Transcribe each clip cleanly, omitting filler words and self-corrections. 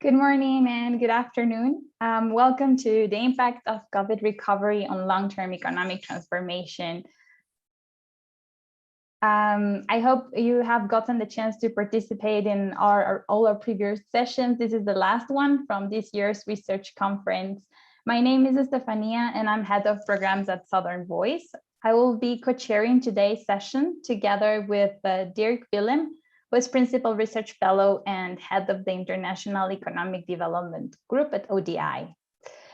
Good morning and good afternoon. Welcome to the impact of COVID recovery on long-term economic transformation. I hope you have gotten the chance to participate in all our previous sessions. This is the last one from this year's research conference. My name is Estefania and I'm head of programs at Southern Voice. I will be co-chairing today's session together with Dirk, Willem, who is Principal Research Fellow and Head of the International Economic Development Group at ODI.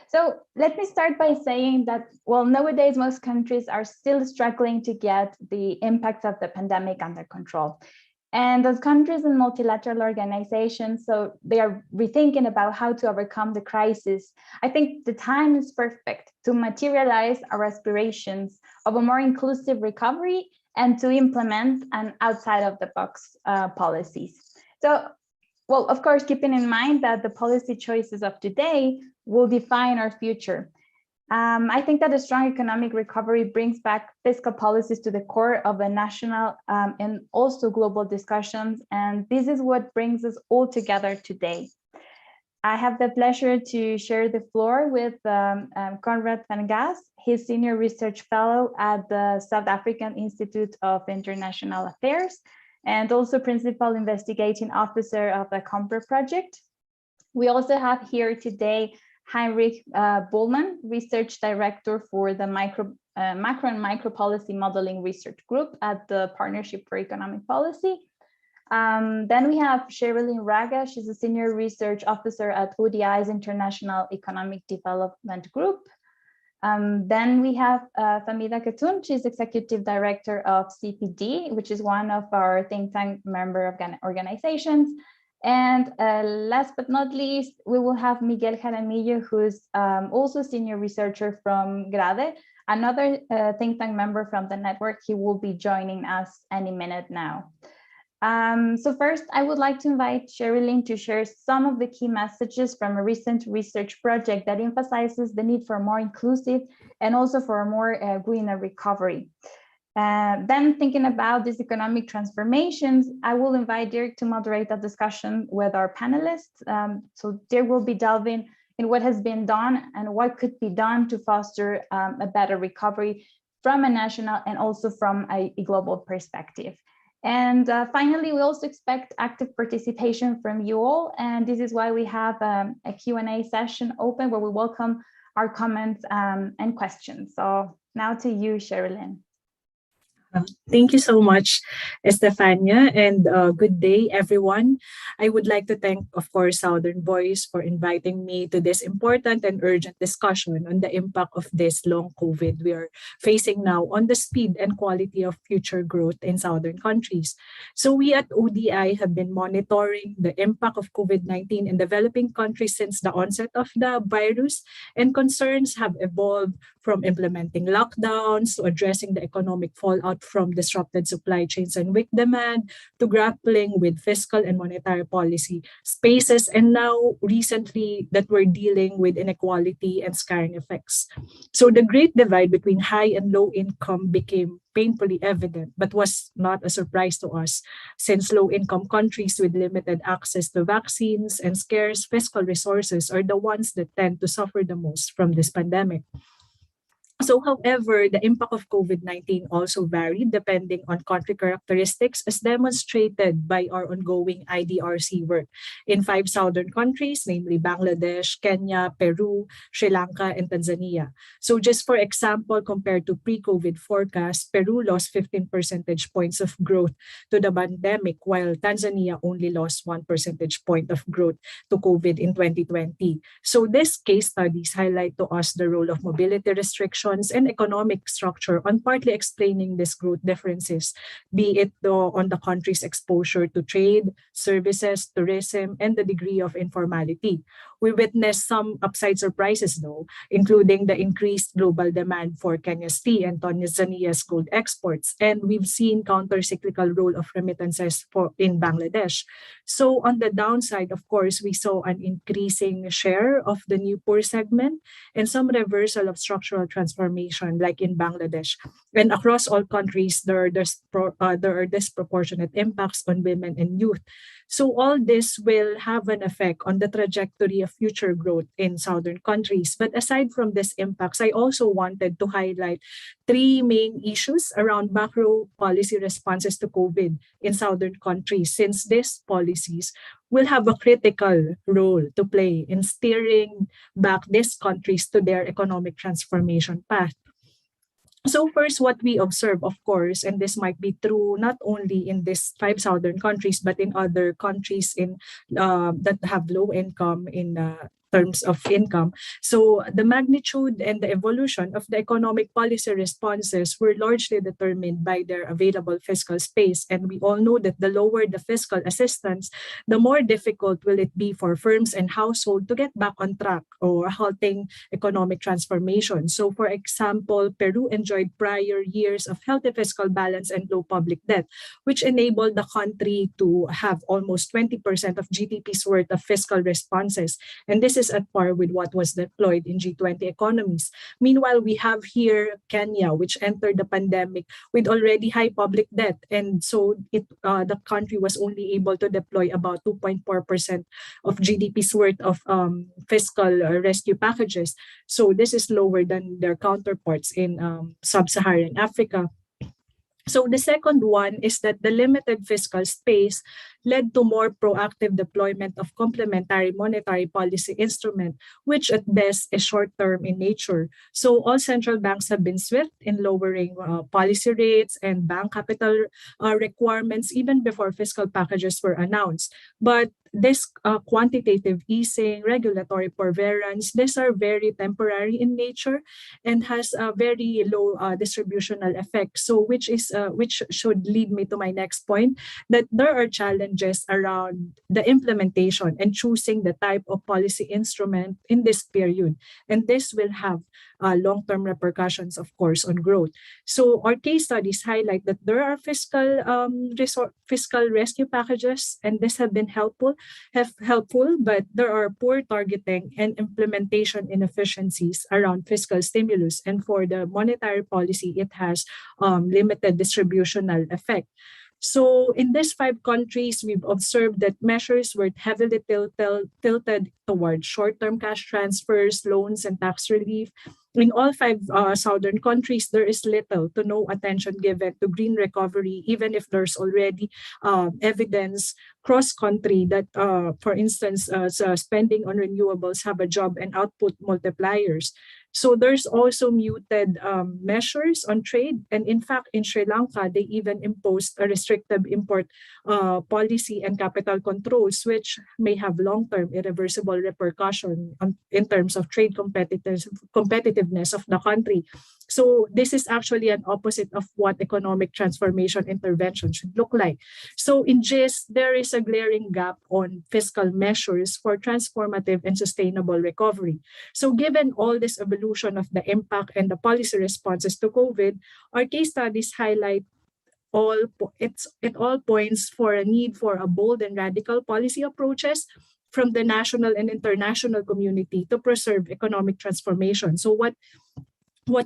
So let me start by saying that, well, nowadays most countries are still struggling to get the impacts of the pandemic under control. And as countries and multilateral organizations, so they are rethinking about how to overcome the crisis. I think the time is perfect to materialize our aspirations of a more inclusive recovery and to implement an outside of the box policies. So, well, of course, keeping in mind that the policy choices of today will define our future. I think that a strong economic recovery brings back fiscal policies to the core of the national and also global discussions. And this is what brings us all together today. I have the pleasure to share the floor with Conrad van Gaas. He's Senior Research Fellow at the South African Institute of International Affairs and also Principal Investigating Officer of the COMPRA project. We also have here today Heinrich Bohlman, Research Director for the Macro and Micro Policy Modeling Research Group at the Partnership for Economic Policy. Then we have Sherillyn Raga. She's a Senior Research Officer at ODI's International Economic Development Group. Then we have Fahmida Khatun. She's Executive Director of CPD, which is one of our think tank member organizations. And last but not least, we will have Miguel Jaramillo, who's also Senior Researcher from GRADE, another think tank member from the network. He will be joining us any minute now. So first, I would like to invite Sherillyn to share some of the key messages from a recent research project that emphasizes the need for a more inclusive and also for a more greener recovery. Then thinking about these economic transformations, I will invite Dirk to moderate a discussion with our panelists. So Dirk will be delving in what has been done and what could be done to foster a better recovery from a national and also from a global perspective. And finally, we also expect active participation from you all. And this is why we have a Q&A session open where we welcome our comments and questions. So now to you, Sherillyn. Thank you so much, Estefania, and good day, everyone. I would like to thank, of course, Southern Voice for inviting me to this important and urgent discussion on the impact of this long COVID we are facing now on the speed and quality of future growth in Southern countries. So we at ODI have been monitoring the impact of COVID-19 in developing countries since the onset of the virus, and concerns have evolved from implementing lockdowns to addressing the economic fallout from disrupted supply chains and weak demand to grappling with fiscal and monetary policy spaces, and now recently that we're dealing with inequality and scarring effects. So the great divide between high and low income became painfully evident, but was not a surprise to us, since low-income countries with limited access to vaccines and scarce fiscal resources are the ones that tend to suffer the most from this pandemic. So, however, the impact of COVID-19 also varied depending on country characteristics, as demonstrated by our ongoing IDRC work in 5 southern countries, namely Bangladesh, Kenya, Peru, Sri Lanka, and Tanzania. So just for example, compared to pre-COVID forecasts, Peru lost 15 percentage points of growth to the pandemic, while Tanzania only lost 1 percentage point of growth to COVID in 2020. So these case studies highlight to us the role of mobility restrictions and economic structure on partly explaining these growth differences, be it on the country's exposure to trade, services, tourism, and the degree of informality. We witnessed some upside surprises though, including the increased global demand for Kenya's tea and Tanzania's gold exports, and we've seen counter-cyclical role of remittances in Bangladesh. So on the downside, of course, we saw an increasing share of the new poor segment and some reversal of structural transformation transformation, like in Bangladesh. And across all countries, there are disproportionate impacts on women and youth. So all this will have an effect on the trajectory of future growth in southern countries. But aside from these impacts, I also wanted to highlight three main issues around macro policy responses to COVID in southern countries, since these policies will have a critical role to play in steering back these countries to their economic transformation path. So first, what we observe, of course, and this might be true not only in these five southern countries, but in other countries that have low income in terms of income. So the magnitude and the evolution of the economic policy responses were largely determined by their available fiscal space. And we all know that the lower the fiscal assistance, the more difficult will it be for firms and households to get back on track or halting economic transformation. So for example, Peru enjoyed prior years of healthy fiscal balance and low public debt, which enabled the country to have almost 20% of GDP's worth of fiscal responses. And this is at par with what was deployed in G20 economies. Meanwhile, we have here Kenya, which entered the pandemic with already high public debt. And so the country was only able to deploy about 2.4% of GDP's worth of fiscal rescue packages. So this is lower than their counterparts in sub-Saharan Africa. So the second one is that the limited fiscal space led to more proactive deployment of complementary monetary policy instrument, which at best is short-term in nature. So all central banks have been swift in lowering policy rates and bank capital requirements even before fiscal packages were announced. But this quantitative easing, regulatory forbearance, these are very temporary in nature and has a very low distributional effect. So which should lead me to my next point, that there are challenges around the implementation and choosing the type of policy instrument in this period. And this will have long-term repercussions, of course, on growth. So our case studies highlight that there are fiscal rescue packages, and this have been helpful, but there are poor targeting and implementation inefficiencies around fiscal stimulus. And for the monetary policy, it has limited distributional effect. So in these five countries, we've observed that measures were heavily tilted towards short-term cash transfers, loans, and tax relief. In all five southern countries, there is little to no attention given to green recovery, even if there's already evidence cross-country that, for instance, spending on renewables have a job and output multipliers. So there's also muted measures on trade. And in fact, in Sri Lanka, they even imposed a restrictive import policy and capital controls, which may have long-term irreversible repercussion in terms of trade competitiveness of the country. So this is actually an opposite of what economic transformation intervention should look like. So in GIST, there is a glaring gap on fiscal measures for transformative and sustainable recovery. So given all this evolution of the impact and the policy responses to COVID, our case studies highlight it all points for a need for a bold and radical policy approaches from the national and international community to preserve economic transformation. So what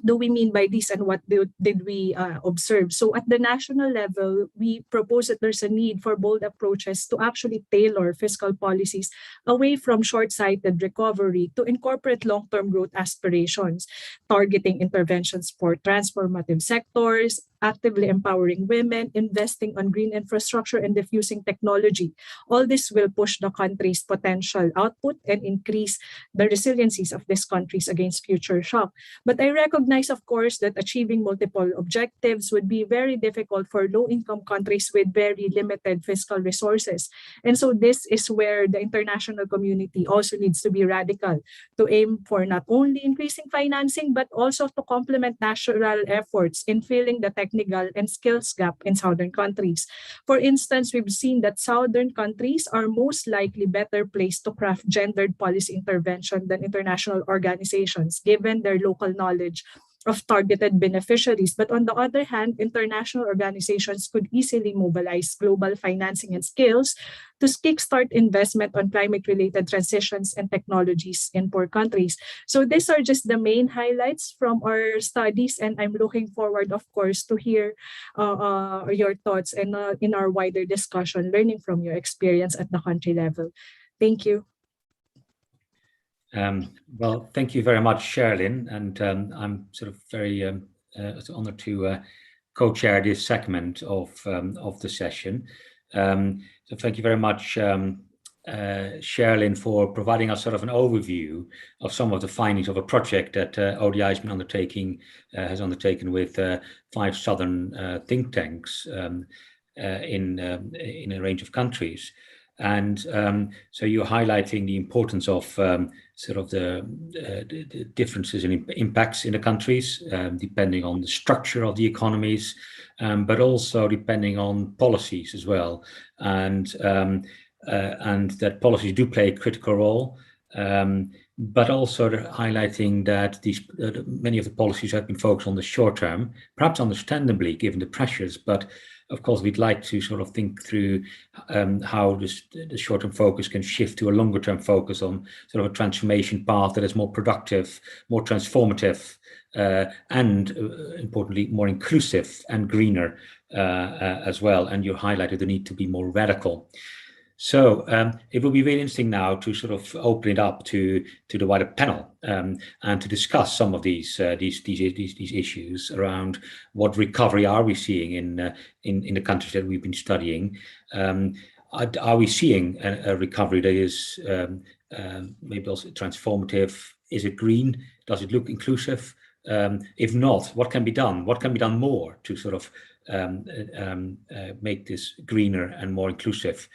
do we mean by this, and what did we observe? So at the national level, we propose that there's a need for bold approaches to actually tailor fiscal policies away from short-sighted recovery to incorporate long-term growth aspirations, targeting interventions for transformative sectors, actively empowering women, investing on green infrastructure, and diffusing technology. All this will push the country's potential output and increase the resiliencies of these countries against future shock. But I recognize, of course, that achieving multiple objectives would be very difficult for low-income countries with very limited fiscal resources. And so this is where the international community also needs to be radical to aim for not only increasing financing, but also to complement national efforts in filling the technical and skills gap in southern countries. For instance, we've seen that southern countries are most likely better placed to craft gendered policy intervention than international organizations, given their local knowledge of targeted beneficiaries. But on the other hand, international organizations could easily mobilize global financing and skills to kickstart investment on climate-related transitions and technologies in poor countries. So these are just the main highlights from our studies, and I'm looking forward, of course, to hear your thoughts and in our wider discussion, learning from your experience at the country level. Thank you. Well, thank you very much, Sherillyn, and I'm sort of very honored to co-chair this segment of the session. So thank you very much, Sherillyn, for providing us sort of an overview of some of the findings of a project that ODI has undertaken with 5 southern think tanks in a range of countries. And so you're highlighting the importance of sort of the differences in impacts in the countries, depending on the structure of the economies, but also depending on policies as well. And that policies do play a critical role, but also highlighting that many of the policies have been focused on the short term, perhaps understandably given the pressures, but of course, we'd like to sort of think through how the short-term focus can shift to a longer-term focus on sort of a transformation path that is more productive, more transformative, and importantly, more inclusive and greener as well. And you highlighted the need to be more radical. So it will be really interesting now to sort of open it up to the wider panel and to discuss some of these issues around what recovery are we seeing in the countries that we've been studying. Are we seeing a recovery that is maybe also transformative? Is it green? Does it look inclusive? If not, what can be done? What can be done more to sort of make this greener and more inclusive?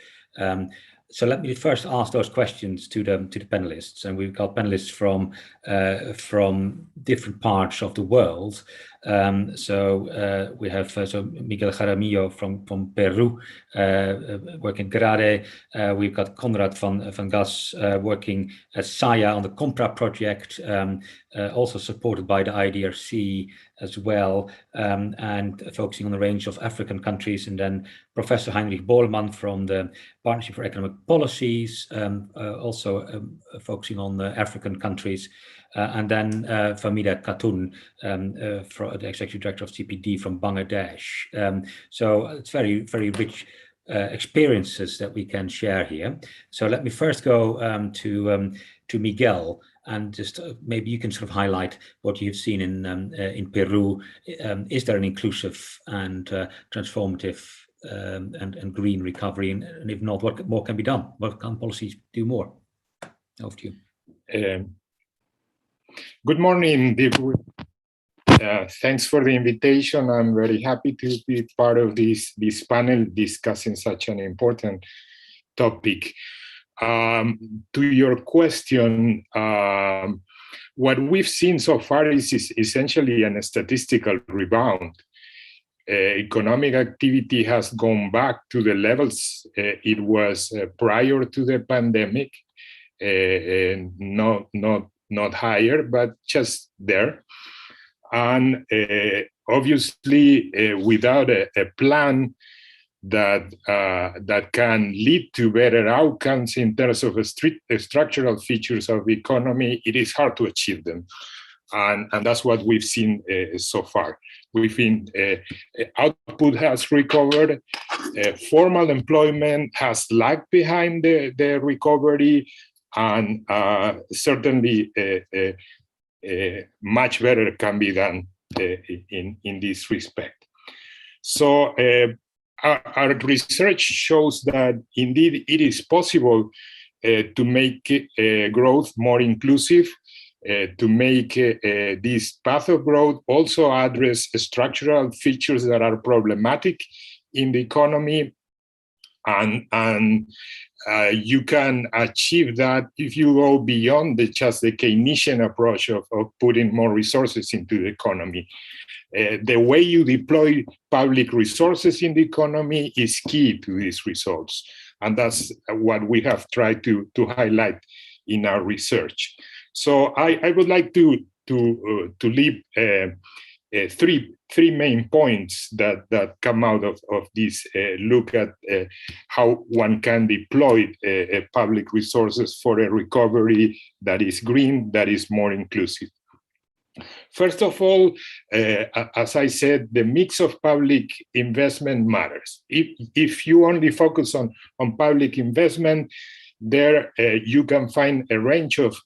So let me first ask those questions to the panelists, and we've got panelists from different parts of the world. So we have Miguel Jaramillo from Peru, working Grade. We've got Conrad van Gas working at SAIIA on the COMPRA project, also supported by the IDRC as well, and focusing on a range of African countries. And then Professor Heinrich Bohlman from the Partnership for Economic Policies, also focusing on the African countries. And then Fahmida Khatun, the Executive Director of CPD from Bangladesh. So it's very, very rich experiences that we can share here. So let me first go to Miguel, and just maybe you can sort of highlight what you've seen in Peru. Is there an inclusive and transformative and green recovery? And if not, what more can be done? What can policies do more? Over to you. Good morning, Dirk. Thanks for the invitation. I'm very happy to be part of this panel discussing such an important topic. To your question, what we've seen so far is essentially a statistical rebound. Economic activity has gone back to the levels it was prior to the pandemic, not higher, but just there. And obviously, without a plan that can lead to better outcomes in terms of structural features of the economy, it is hard to achieve them. And that's what we've seen so far. We've been, output has recovered, formal employment has lagged behind the recovery, and certainly much better can be done in this respect. So our research shows that indeed it is possible to make growth more inclusive, to make this path of growth also address structural features that are problematic in the economy. And you can achieve that if you go beyond just the Keynesian approach of putting more resources into the economy. The way you deploy public resources in the economy is key to these results. And that's what we have tried to highlight in our research. So I would like to leave three main points that come out of this look at how one can deploy public resources for a recovery that is green, that is more inclusive. First of all, as I said, the mix of public investment matters. If you only focus on public investment, there you can find a range of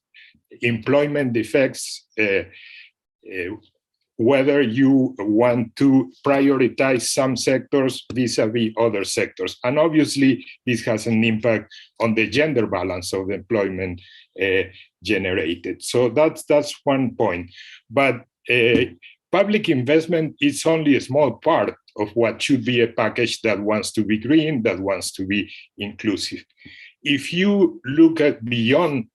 employment effects, whether you want to prioritize some sectors vis-a-vis other sectors. And obviously, this has an impact on the gender balance of the employment generated. So that's one point. But public investment is only a small part of what should be a package that wants to be green, that wants to be inclusive. If you look at beyond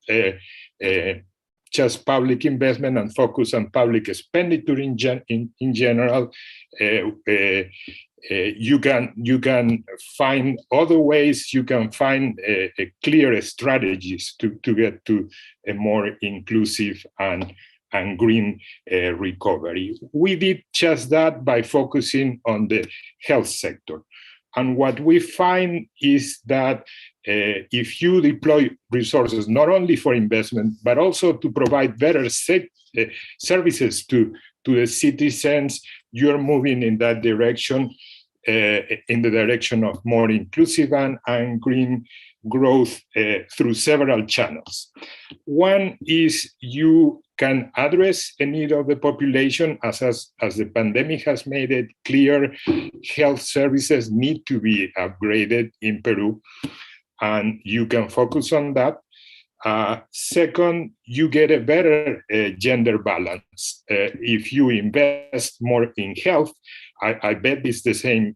just public investment and focus on public expenditure in general, you can find other ways, you can find clear strategies to get to a more inclusive and green recovery. We did just that by focusing on the health sector. And what we find is that if you deploy resources not only for investment, but also to provide better services to the citizens, you're moving in that direction, in the direction of more inclusive and green growth through several channels. One is you can address a need of the population as the pandemic has made it clear. Health services need to be upgraded in Peru, and you can focus on that. Second, you get a better gender balance. If you invest more in health, I bet it's the same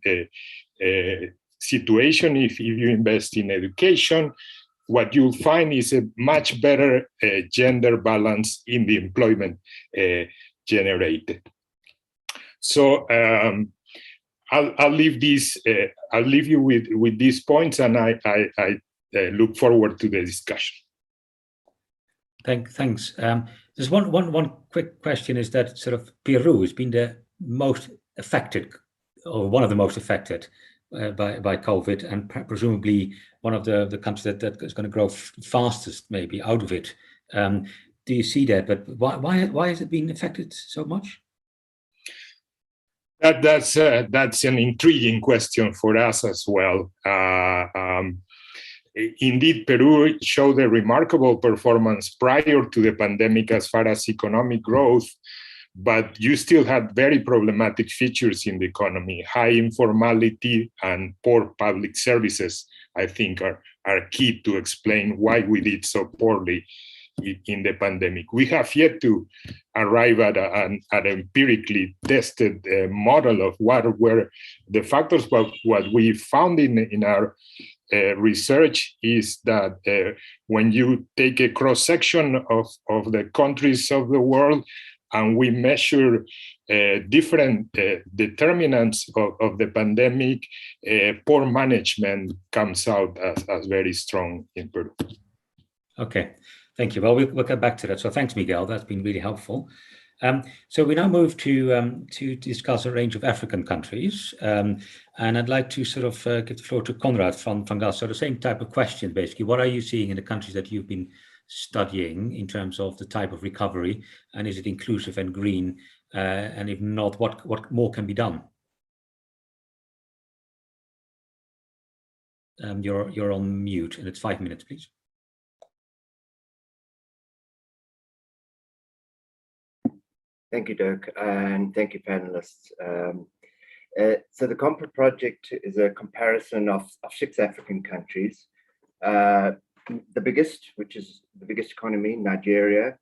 situation. If you invest in education, what you'll find is a much better gender balance in the employment generated. So I'll leave this. I'll leave you with these points, and I look forward to the discussion. Thanks. There's one quick question: is that sort of Peru has been the most affected, or one of the most affected by COVID, and presumably one of the countries that is going to grow fastest, maybe out of it. Do you see that? But why has it been affected so much? That's an intriguing question for us as well. Indeed, Peru showed a remarkable performance prior to the pandemic as far as economic growth, but you still had very problematic features in the economy. High informality and poor public services, I think, are key to explain why we did so poorly in the pandemic. We have yet to arrive at an empirically tested model of what were the factors, but what we found in our research is that when you take a cross-section of the countries of the world and we measure different determinants of the pandemic, poor management comes out as very strong in Peru. Okay, thank you. Well, we'll get back to that. So thanks, Miguel. That's been really helpful. So we now move to discuss a range of African countries. And I'd like to sort of give the floor to Conrad from GAS. So the same type of question, basically. What are you seeing in the countries that you've been studying in terms of the type of recovery, and is it inclusive and green? And if not, what more can be done? You're on mute, and it's 5 minutes, please. Thank you, Dirk, and thank you, panelists. So the COMPRA project is a comparison of 6 African countries. The biggest, which is the biggest economy, Nigeria,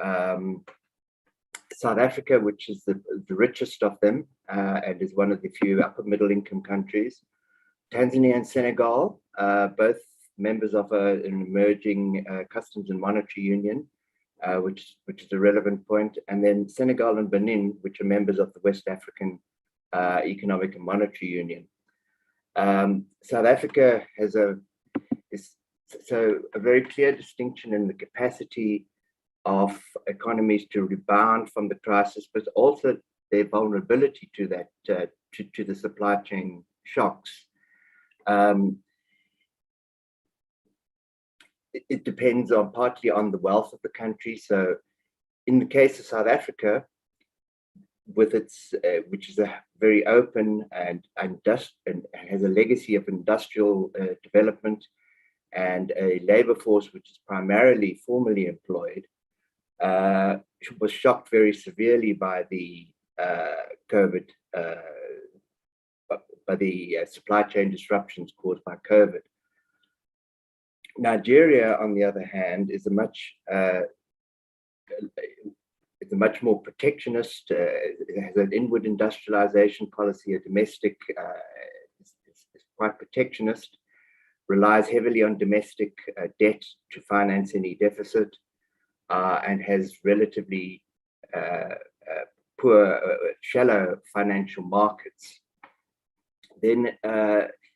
South Africa, which is the richest of them and is one of the few upper middle income countries, Tanzania and Senegal, both members of an emerging customs and monetary union, which is a relevant point, and then Senegal and Benin, which are members of the West African Economic and Monetary Union. South Africa has a very clear distinction in the capacity of economies to rebound from the crisis, but also their vulnerability to that, to the supply chain shocks. It depends on partly on the wealth of the country. So in the case of South Africa, with its, which is a very open and has a legacy of industrial development and a labor force which is primarily formally employed, was shocked very severely by the COVID, by the supply chain disruptions caused by COVID. Nigeria, on the other hand, is a much more protectionist. It has an inward industrialization policy. A domestic is quite protectionist, relies heavily on domestic debt to finance any deficit, and has relatively poor, shallow financial markets. Then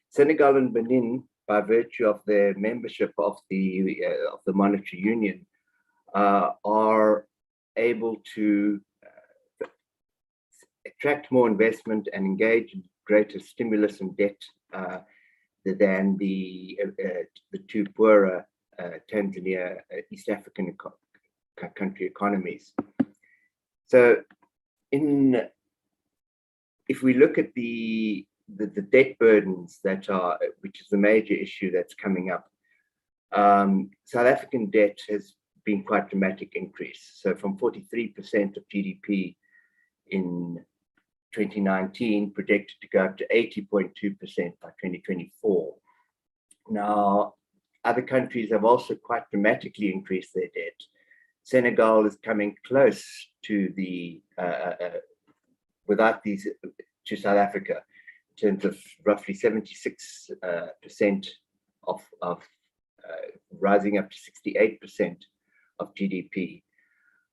Senegal and Benin, by virtue of their membership of the monetary union, are able to attract more investment and engage in greater stimulus and debt than the two poorer Tanzania, East African country economies. So, if we look at the debt burdens which is the major issue that's coming up, South African debt has been quite dramatic increase. So from 43% of GDP in 2019, predicted to go up to 80.2% by 2024. Now, other countries have also quite dramatically increased their debt. Senegal is coming close to the, to South Africa, in terms of roughly 76% of rising up to 68% of GDP.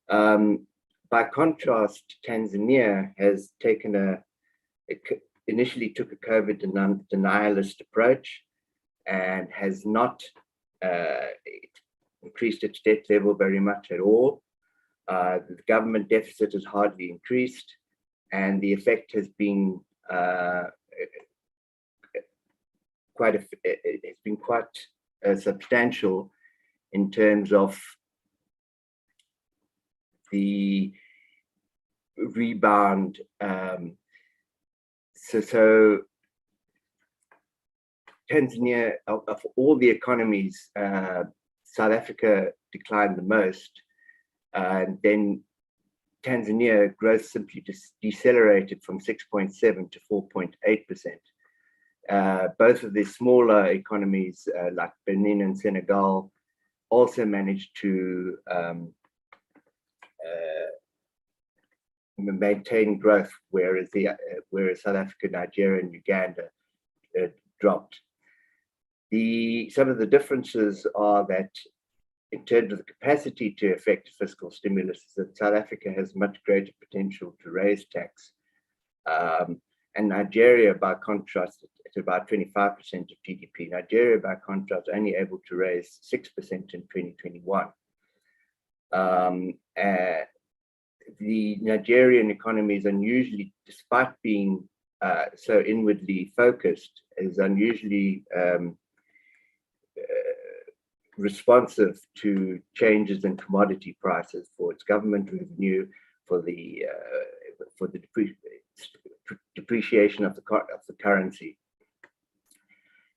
By contrast, Tanzania has taken initially took a COVID denialist approach and has not increased its debt level very much at all. The government deficit has hardly increased, and the effect has been quite substantial in terms of the rebound. So Tanzania, of all the economies, South Africa declined the most, and then Tanzania growth simply decelerated from 6.7 to 4.8%. Both of the smaller economies like Benin and Senegal also managed to maintain growth, whereas South Africa, Nigeria, and Uganda dropped. Some of the differences are that in terms of the capacity to effect fiscal stimulus, that South Africa has much greater potential to raise tax. And Nigeria, by contrast, at about 25% of GDP. Nigeria, by contrast, only able to raise 6% in 2021. The Nigerian economy is unusually, despite being so inwardly focused, is unusually responsive to changes in commodity prices, for its government revenue, for the depreciation of the currency.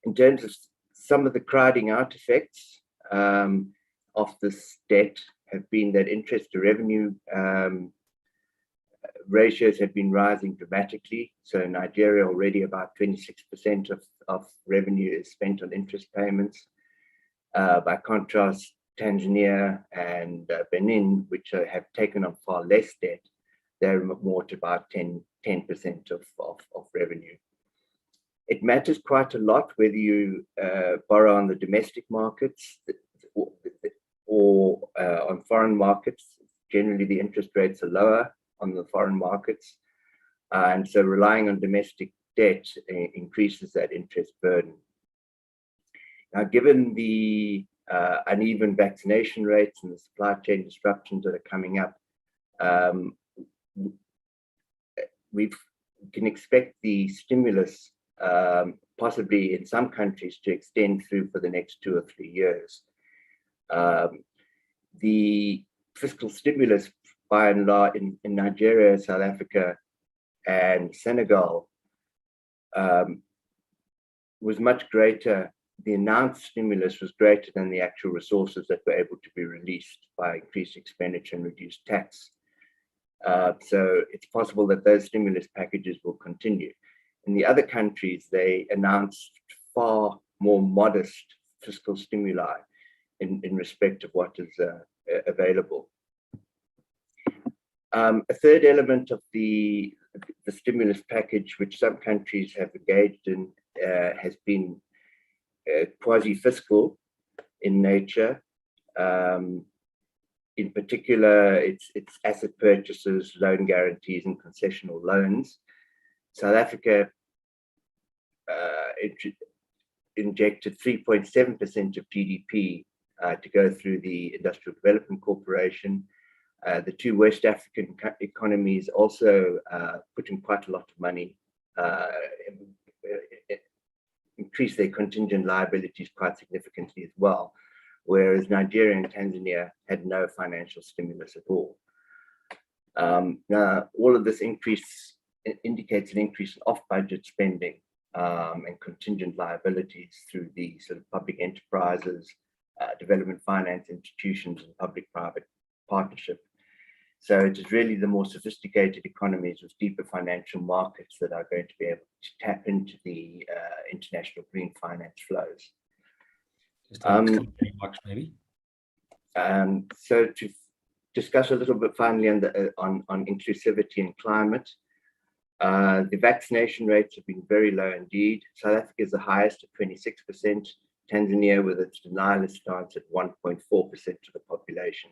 In terms of some of the crowding out effects of this debt have been that interest to revenue ratios have been rising dramatically. So in Nigeria, already about 26% of revenue is spent on interest payments. By contrast, Tanzania and Benin, which have taken on far less debt, they're more to about 10% of revenue. It matters quite a lot whether you borrow on the domestic markets or on foreign markets. Generally, the interest rates are lower on the foreign markets. And so relying on domestic debt increases that interest burden. Now, given the uneven vaccination rates and the supply chain disruptions that are coming up, we can expect the stimulus possibly in some countries to extend through for the next 2 or 3 years. The fiscal stimulus by and large in Nigeria, South Africa, and Senegal was much greater. The announced stimulus was greater than the actual resources that were able to be released by increased expenditure and reduced tax. So it's possible that those stimulus packages will continue. In the other countries, they announced far more modest fiscal stimuli in respect of what is available. A third element of the stimulus package, which some countries have engaged in, has been quasi-fiscal in nature. In particular, it's asset purchases, loan guarantees, and concessional loans. South Africa injected 3.7% of GDP to go through the Industrial Development Corporation. The two West African economies also put in quite a lot of money, increased their contingent liabilities quite significantly as well, whereas Nigeria and Tanzania had no financial stimulus at all. Now, all of this increase indicates an increase in off-budget spending and contingent liabilities through the sort of public enterprises, development finance institutions, and public-private partnership. So it is really the more sophisticated economies with deeper financial markets that are going to be able to tap into the international green finance flows. Maybe. So to discuss a little bit finally on inclusivity and climate, the vaccination rates have been very low indeed. South Africa is the highest at 26%. Tanzania, with its denialist stance, at 1.4% of the population.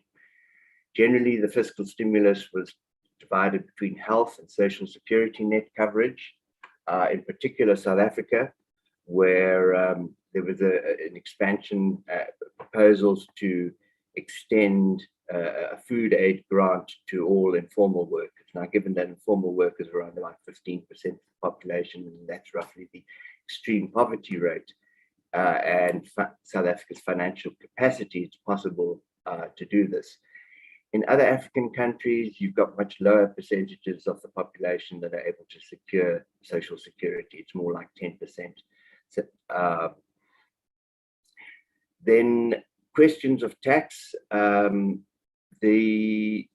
Generally, the fiscal stimulus was divided between health and social security net coverage. In particular, South Africa, where there was an expansion, proposals to extend a food aid grant to all informal workers. Now, given that informal workers are around about 15% of the population, and that's roughly the extreme poverty rate, and South Africa's financial capacity, it's possible to do this. In other African countries, you've got much lower percentages of the population that are able to secure social security. It's more like 10%. So, then questions of tax. There's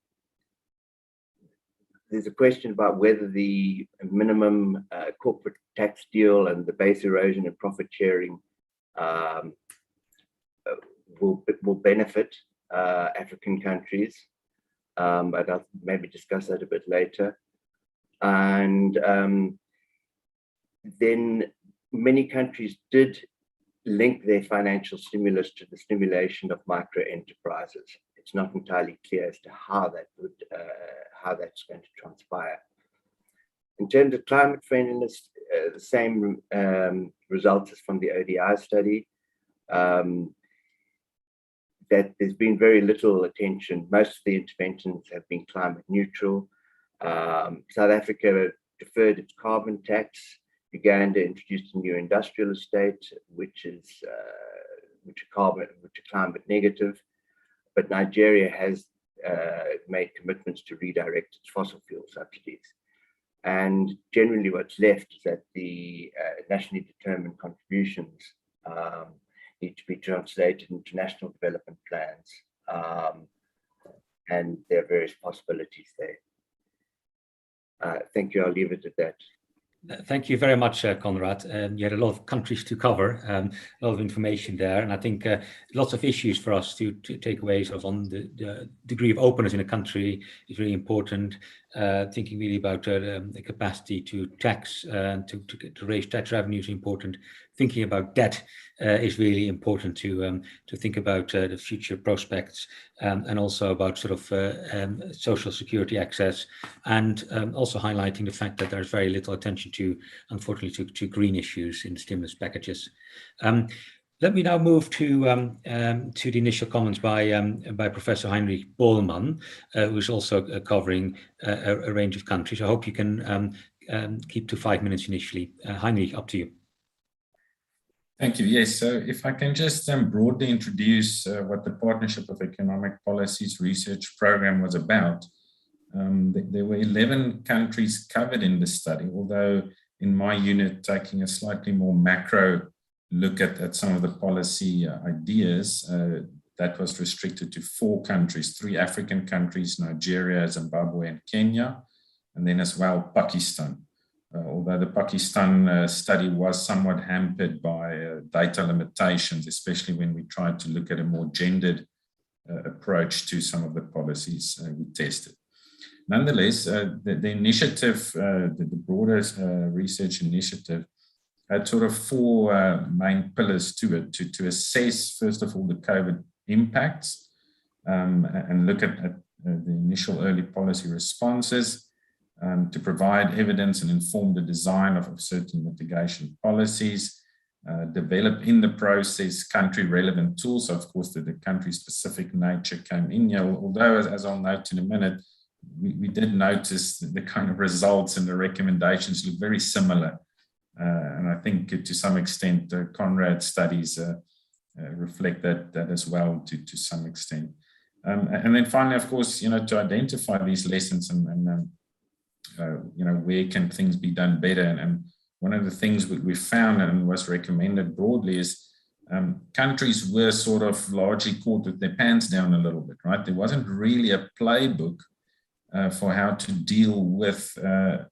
a question about whether the minimum corporate tax deal and the base erosion and profit sharing will benefit African countries, but I'll maybe discuss that a bit later. And then many countries did link their financial stimulus to the stimulation of micro enterprises. It's not entirely clear as to how that's going to transpire. In terms of climate friendliness, the same results as from the ODI study. That there's been very little attention. Most of the interventions have been climate neutral. South Africa deferred its carbon tax. Uganda introduced a new industrial estate, which are climate negative. But Nigeria has made commitments to redirect its fossil fuel subsidies. And generally what's left is that the nationally determined contributions need to be translated into national development plans. And there are various possibilities there. Thank you, I'll leave it at that. Thank you very much, Conrad. You had a lot of countries to cover, a lot of information there, and I think lots of issues for us to take away sort of on the degree of openness in a country is really important. Thinking really about the capacity to tax and to raise tax revenue is important. Thinking about debt is really important to think about the future prospects and also about sort of social security access, and also highlighting the fact that there's very little attention to, unfortunately, to green issues in stimulus packages. Let me now move to the initial comments by Professor Heinrich Bohlman, who's also covering a range of countries. I hope you can keep to 5 minutes initially. Heinrich, up to you. Thank you. Yes, so if I can just broadly introduce what the Partnership of Economic Policies Research Program was about. There were 11 countries covered in this study, although in my unit taking a slightly more macro look at some of the policy ideas, that was restricted to 4 countries, 3 African countries, Nigeria, Zimbabwe, and Kenya, and then as well Pakistan. Although the Pakistan study was somewhat hampered by data limitations, especially when we tried to look at a more gendered approach to some of the policies we tested. Nonetheless, the initiative, the broader research initiative, had sort of 4 main pillars to it, to assess, first of all, the COVID impacts and look at the initial early policy responses, to provide evidence and inform the design of certain mitigation policies, develop in the process country-relevant tools. So of course, the country-specific nature came in here, although, as I'll note in a minute, we did notice the kind of results and the recommendations look very similar. And I think to some extent, the Conrad studies reflect that as well to some extent. And then finally, of course, to identify these lessons and where can things be done better? And one of the things we found and was recommended broadly is countries were sort of largely caught with their pants down a little bit, right? There wasn't really a playbook for how to deal with a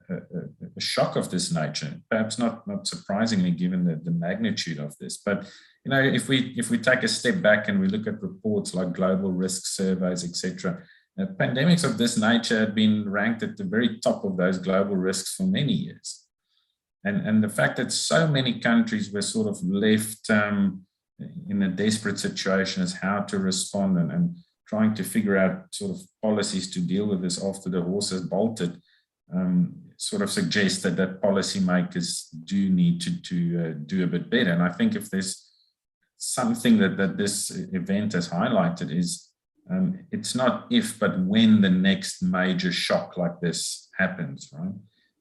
shock of this nature. Perhaps not surprisingly, given the magnitude of this. But if we take a step back and we look at reports like global risk surveys, etc., pandemics of this nature have been ranked at the very top of those global risks for many years. And the fact that so many countries were sort of left in a desperate situation as how to respond and trying to figure out sort of policies to deal with this after the horses bolted, sort of suggests that policymakers do need to do a bit better. And I think if there's something that this event has highlighted is it's not if, but when the next major shock like this happens, right?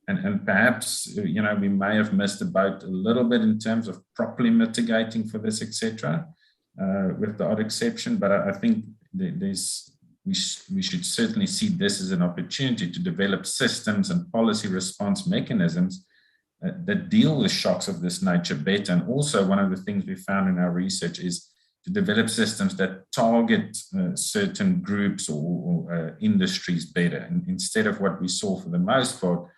And perhaps, we may have missed the boat a little bit in terms of properly mitigating for this, etc., with the odd exception. But I think we should certainly see this as an opportunity to develop systems and policy response mechanisms that deal with shocks of this nature better. And also one of the things we found in our research is to develop systems that target certain groups or industries better. And instead of what we saw for the most part,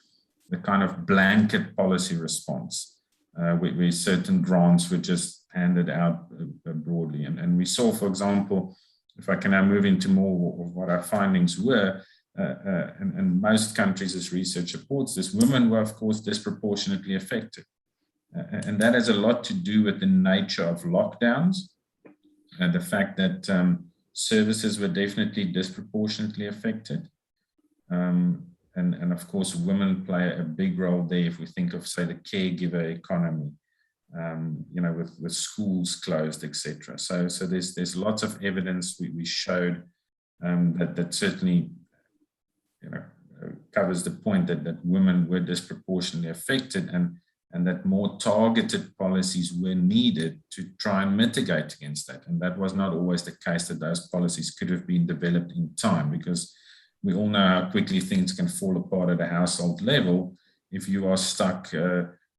the kind of blanket policy response, where certain grants were just handed out broadly. And we saw, for example, if I can now move into more of what our findings were, and most countries, as research reports this, women were, of course, disproportionately affected. And that has a lot to do with the nature of lockdowns, and the fact that services were definitely disproportionately affected. And of course, women play a big role there if we think of, say, the caregiver economy, with schools closed, etc. So there's lots of evidence we showed that certainly, covers the point that women were disproportionately affected and that more targeted policies were needed to try and mitigate against that. And that was not always the case, that those policies could have been developed in time, because we all know how quickly things can fall apart at a household level if you are stuck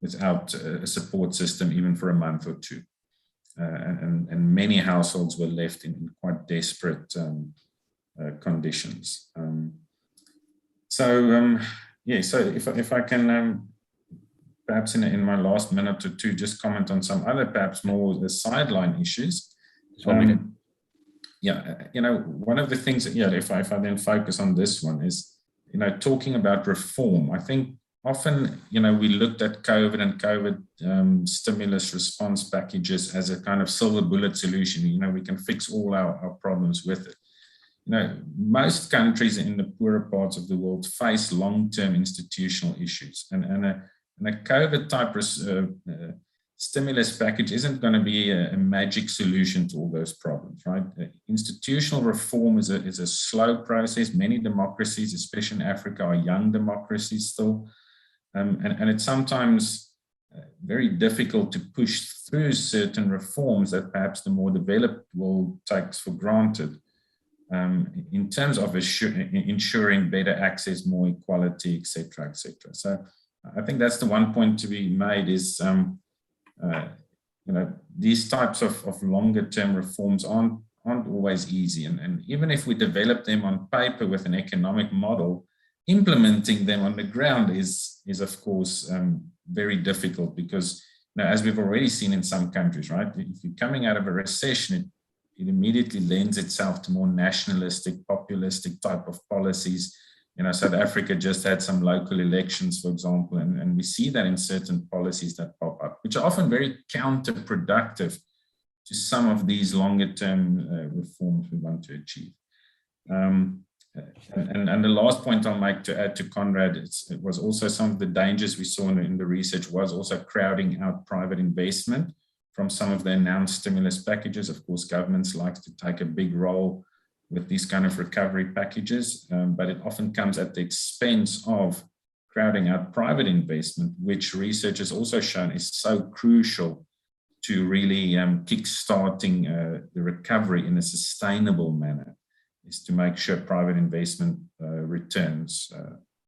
without a support system, even for a month or two. And many households were left in quite desperate conditions. So if I can perhaps in my last minute or two, just comment on some other, perhaps more the sideline issues. One of the things that, if I then focus on this one is, talking about reform. I think often, we looked at COVID and COVID stimulus response packages as a kind of silver bullet solution. We can fix all our problems with it. Most countries in the poorer parts of the world face long-term institutional issues, and a COVID type stimulus package isn't going to be a magic solution to all those problems, right? Institutional reform is a slow process. Many democracies, especially in Africa, are young democracies still. And it's sometimes very difficult to push through certain reforms that perhaps the more developed world takes for granted, in terms of ensuring better access, more equality, et cetera, et cetera. So I think that's the one point to be made is, these types of longer term reforms aren't always easy. And even if we develop them on paper with an economic model, implementing them on the ground is of course very difficult, because as we've already seen in some countries, right? If you're coming out of a recession, it immediately lends itself to more nationalistic, populistic type of policies. South Africa just had some local elections, for example, and we see that in certain policies that pop up, which are often very counterproductive to some of these longer term reforms we want to achieve. And the last point I'll make to add to Conrad, it was also some of the dangers we saw in the research was also crowding out private investment from some of the announced stimulus packages. Of course, governments like to take a big role with these kind of recovery packages, but it often comes at the expense of crowding out private investment, which research has also shown is so crucial to really kick-starting the recovery in a sustainable manner, is to make sure private investment returns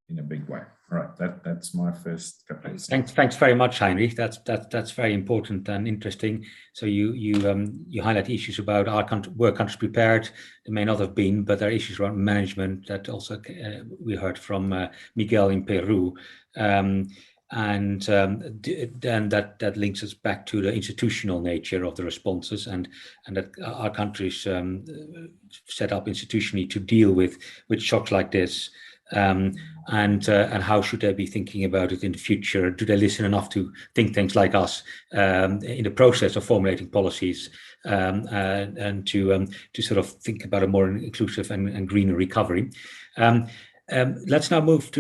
in a big way. All right, that's my first couple. Thanks very much, Heinrich. That's very important and interesting. So you highlight issues about were countries prepared? They may not have been, but there are issues around management that also we heard from Miguel in Peru. And then that links us back to the institutional nature of the responses, and that our countries set up institutionally to deal with shocks like this, and how should they be thinking about it in the future? Do they listen enough to think tanks like us in the process of formulating policies, and to sort of think about a more inclusive and greener recovery? Let's now move to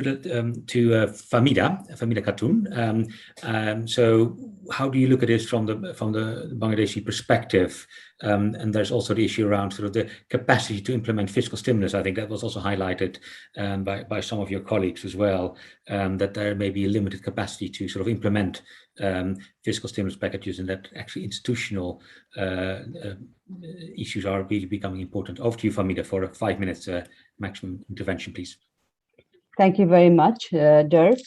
Fahmida Khatun. So how do you look at this from the Bangladeshi perspective? And there's also the issue around sort of the capacity to implement fiscal stimulus. I think that was also highlighted by some of your colleagues as well, that there may be a limited capacity to sort of implement fiscal stimulus packages, and that actually institutional issues are really becoming important. Over to you, Fahmida, for a 5 minutes maximum intervention, please. Thank you very much, Dirk.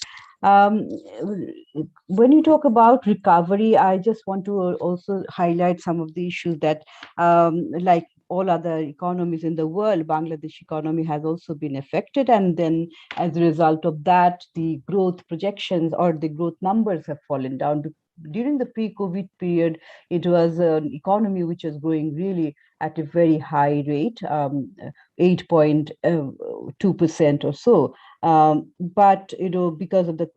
When you talk about recovery, I just want to also highlight some of the issues that, like all other economies in the world, Bangladesh economy has also been affected. And then as a result of that, the growth projections or the growth numbers have fallen down. During the pre-COVID period, it was an economy which was growing really at a very high rate, 8.2% or so. But because of the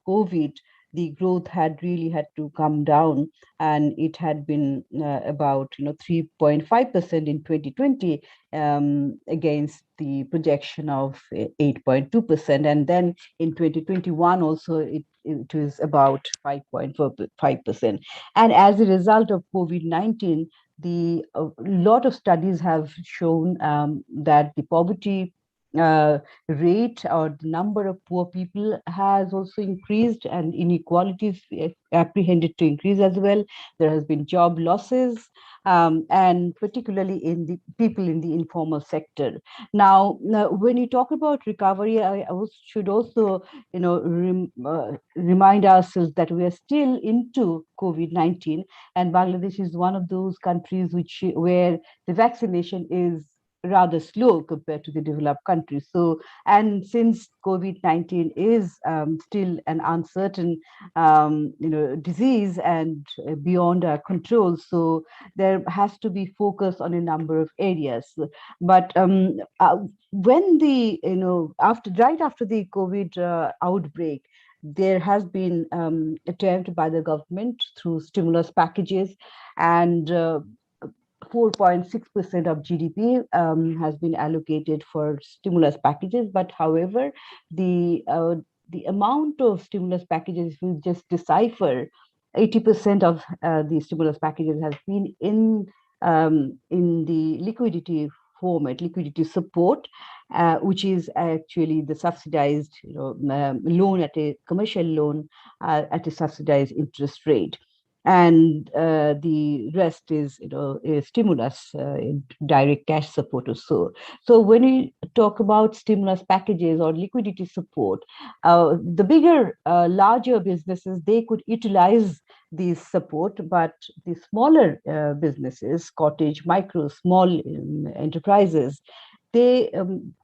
COVID, the growth had really had to come down, and it had been about 3.5% in 2020 against the projection of 8.2%, and then in 2021 also it was about 5.5%. And as a result of COVID-19, a lot of studies have shown that the poverty rate or the number of poor people has also increased, and inequalities apprehended to increase as well. There has been job losses, and particularly in the people in the informal sector. Now, when you talk about recovery, I should also remind ourselves that we are still into COVID-19, and Bangladesh is one of those countries where the vaccination is rather slow compared to the developed countries. So, and since COVID-19 is still an uncertain, disease and beyond our control, so there has to be focus on a number of areas. But when the right after the COVID outbreak, there has been attempt by the government through stimulus packages, and 4.6% of GDP has been allocated for stimulus packages. But however, the amount of stimulus packages, if you just decipher 80% of the stimulus packages has been in the liquidity format, liquidity support, which is actually the subsidized loan at a commercial loan at a subsidized interest rate. And the rest is, a stimulus, direct cash support or so. So when we talk about stimulus packages or liquidity support, the bigger, larger businesses, they could utilize this support, but the smaller businesses, cottage, micro, small enterprises, they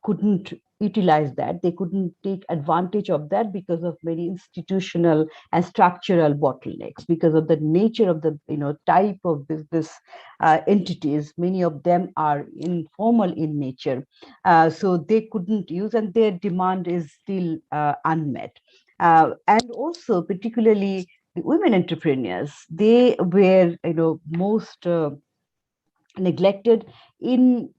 couldn't utilize that. They couldn't take advantage of that because of many institutional and structural bottlenecks, because of the nature of the type of business entities. Many of them are informal in nature, so they couldn't use, and their demand is still unmet. And also, particularly the women entrepreneurs, they were most neglected. In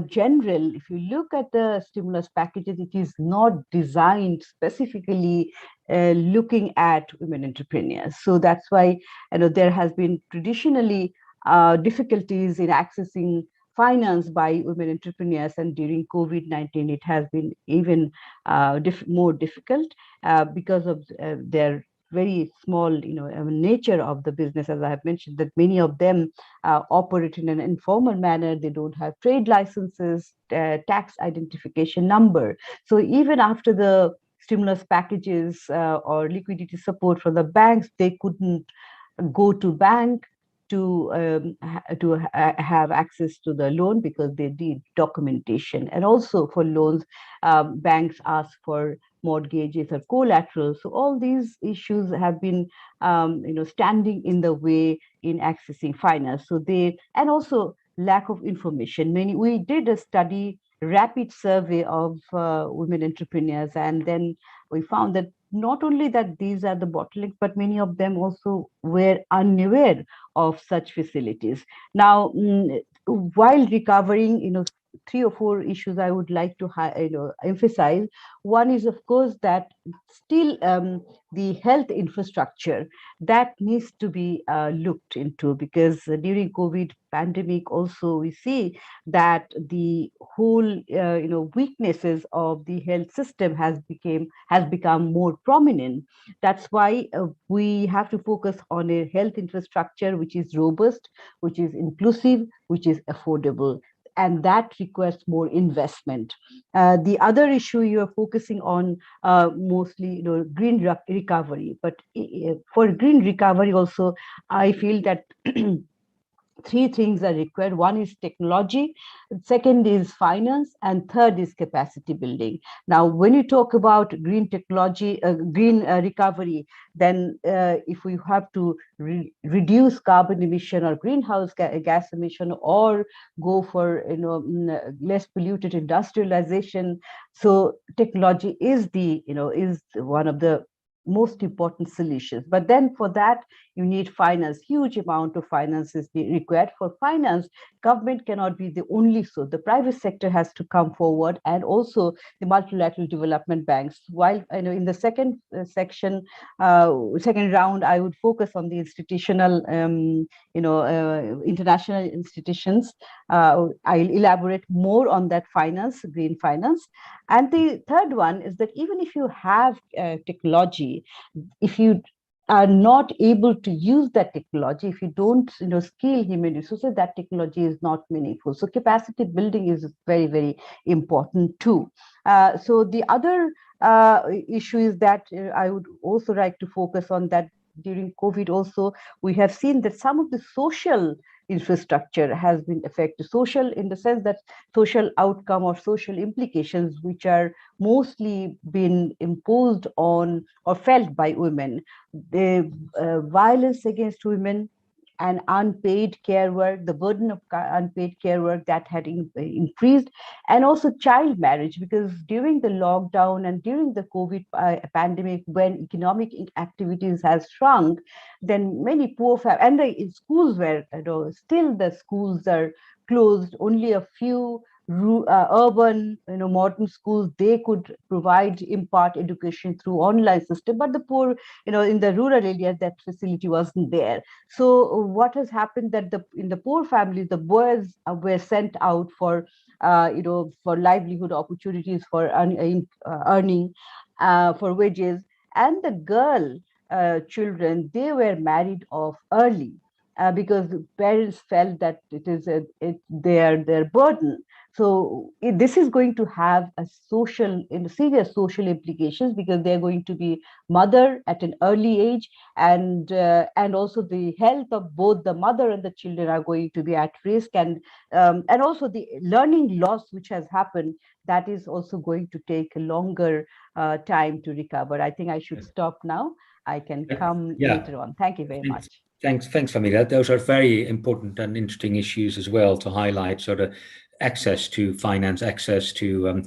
general, if you look at the stimulus packages, it is not designed specifically looking at women entrepreneurs. So that's why there has been traditionally difficulties in accessing finance by women entrepreneurs, and during COVID-19 it has been even more difficult because of their very small nature of the business. As I have mentioned, that many of them operate in an informal manner. They don't have trade licenses, tax identification number. So even after the stimulus packages or liquidity support from the banks, they couldn't go to bank to have access to the loan because they need documentation. And also for loans, banks ask for mortgages or collateral. So all these issues have been standing in the way in accessing finance. So and also lack of information. We did a study, rapid survey of women entrepreneurs, and then we found that not only that these are the bottlenecks, but many of them also were unaware of such facilities. Now, while recovering, 3 or 4 issues I would like to emphasize. One is, of course, that still the health infrastructure that needs to be looked into, because during COVID pandemic also we see that the whole weaknesses of the health system has become more prominent. That's why we have to focus on a health infrastructure which is robust, which is inclusive, which is affordable, and that requires more investment. The other issue you are focusing on mostly green recovery, but for green recovery also I feel that 3 things are required. One is technology, second is finance, and third is capacity building. Now, when you talk about green technology, green recovery, then if we have to reduce carbon emission or greenhouse gas emission, or go for less polluted industrialization, so technology is is one of the most important solutions. But then for that you need finance. Huge amount of finance is required. For finance, government cannot be the only source. The private sector has to come forward, and also the multilateral development banks. While in the second section, second round, I would focus on the institutional international institutions. I'll elaborate more on that finance, green finance. And the third one is that even if you have technology, if you are not able to use that technology, if you don't skill human resources, that technology is not meaningful. So capacity building is very, very important too. So the other issue is that I would also like to focus on that during COVID also, we have seen that some of the social infrastructure has been affected. Social in the sense that social outcome or social implications, which are mostly been imposed on or felt by women. The violence against women and unpaid care work, the burden of unpaid care work that had increased, and also child marriage, because during the lockdown and during the COVID pandemic, when economic activities has shrunk, then many poor families, and the schools were, still the schools are closed. Only a few urban, modern schools, they could impart education through online system, but the poor, in the rural areas, that facility wasn't there. So what has happened that in the poor families, the boys were sent out for, for livelihood opportunities, for earning, for wages, and the girl children, they were married off early. Because parents felt that it is their burden. So this is going to have a serious social implications, because they're going to be mother at an early age, and also the health of both the mother and the children are going to be at risk, and also the learning loss which has happened, that is also going to take a longer time to recover. I think I should stop now. I can come later on. Thank you very much. Thanks, Fahmida. Those are very important and interesting issues as well to highlight. Sort of access to finance, access to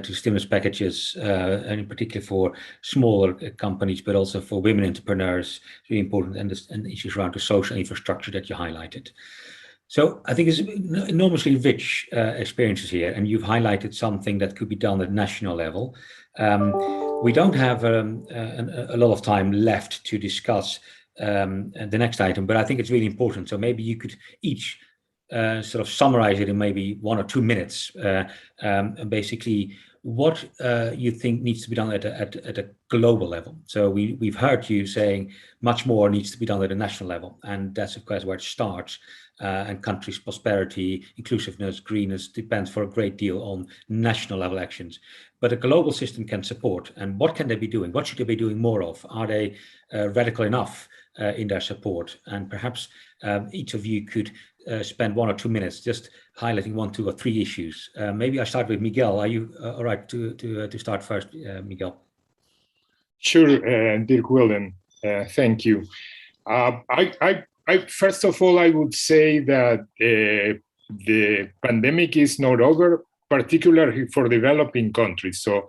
stimulus packages, and in particular for smaller companies, but also for women entrepreneurs, really important, and issues around the social infrastructure that you highlighted. So I think it's enormously rich experiences here, and you've highlighted something that could be done at national level. We don't have a lot of time left to discuss the next item, but I think it's really important. So maybe you could each sort of summarize it in maybe 1 or 2 minutes, and basically what you think needs to be done at a global level. So we've heard you saying much more needs to be done at a national level, and that's of course where it starts. And countries' prosperity, inclusiveness, greenness depends for a great deal on national level actions. But a global system can support. And what can they be doing? What should they be doing more of? Are they radical enough in their support? And perhaps each of you could spend 1 or 2 minutes just highlighting 1, 2, or 3 issues. Maybe I start with Miguel. Are you all right to start first, Miguel? Sure, Dirk, Willem. Thank you. First of all, I would say that the pandemic is not over, particularly for developing countries. So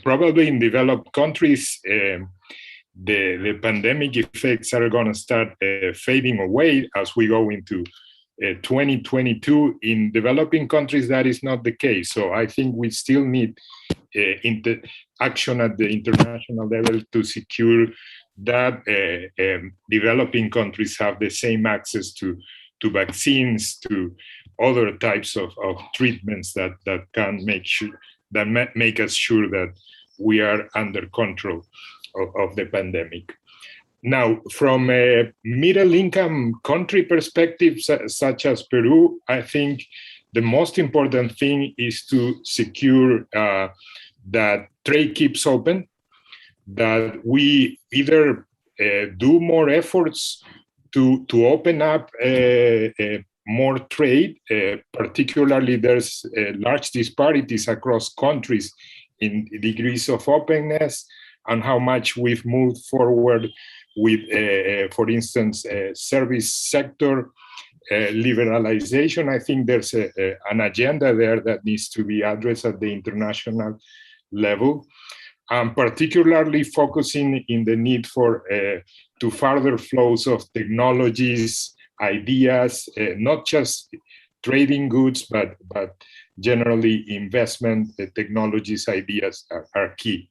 probably in developed countries, the pandemic effects are going to start fading away as we go into 2022. In developing countries, that is not the case. So I think we still need action at the international level to secure that developing countries have the same access to vaccines, to other types of treatments that can make us sure that we are under control of the pandemic. Now, from a middle-income country perspective, such as Peru, I think the most important thing is to secure that trade keeps open, that we either do more efforts to open up more trade, particularly there's large disparities across countries in degrees of openness and how much we've moved forward with, for instance, service sector liberalization. I think there's an agenda there that needs to be addressed at the international level. Particularly focusing in the need for to further flows of technologies, ideas, not just trading goods, but generally investment, technologies, ideas are key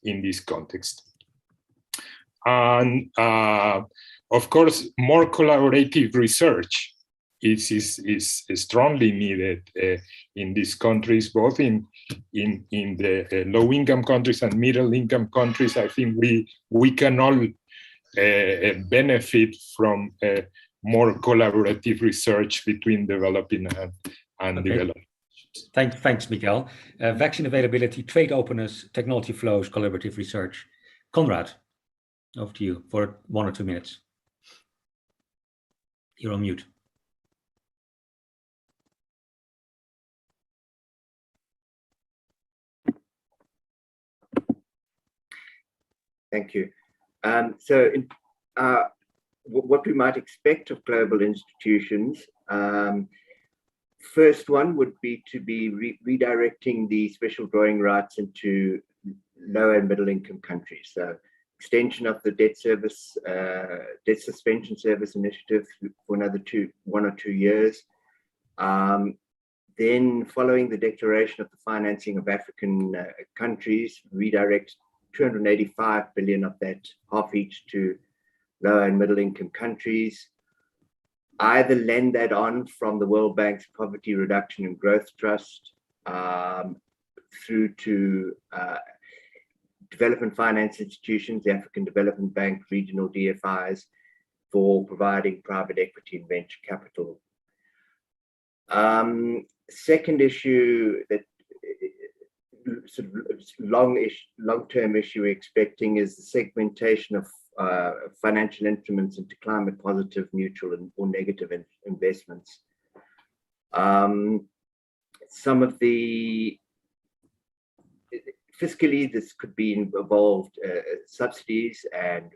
in this context. And of course, more collaborative research is strongly needed in these countries, both in the low-income countries and middle-income countries. I think we can all benefit from more collaborative research between developing and developing. Thanks, Miguel. Vaccine availability, trade openness, technology flows, collaborative research. Conrad, over to you for 1 or 2 minutes. You're on mute. Thank you. What we might expect of global institutions, first one would be to be redirecting the special drawing rights into low and middle income countries. So extension of the debt suspension service initiative for another 1 or 2 years, Then, following the declaration of the financing of African countries, redirect 285 billion of that, half each, to lower and middle income countries. Either lend that on from the World Bank's Poverty Reduction and Growth Trust through to development finance institutions, the African Development Bank, regional DFIs, for providing private equity and venture capital. Second issue that sort of long-term issue we're expecting is the segmentation of financial instruments into climate positive, neutral, or negative investments. Some of the fiscally, this could be involved subsidies and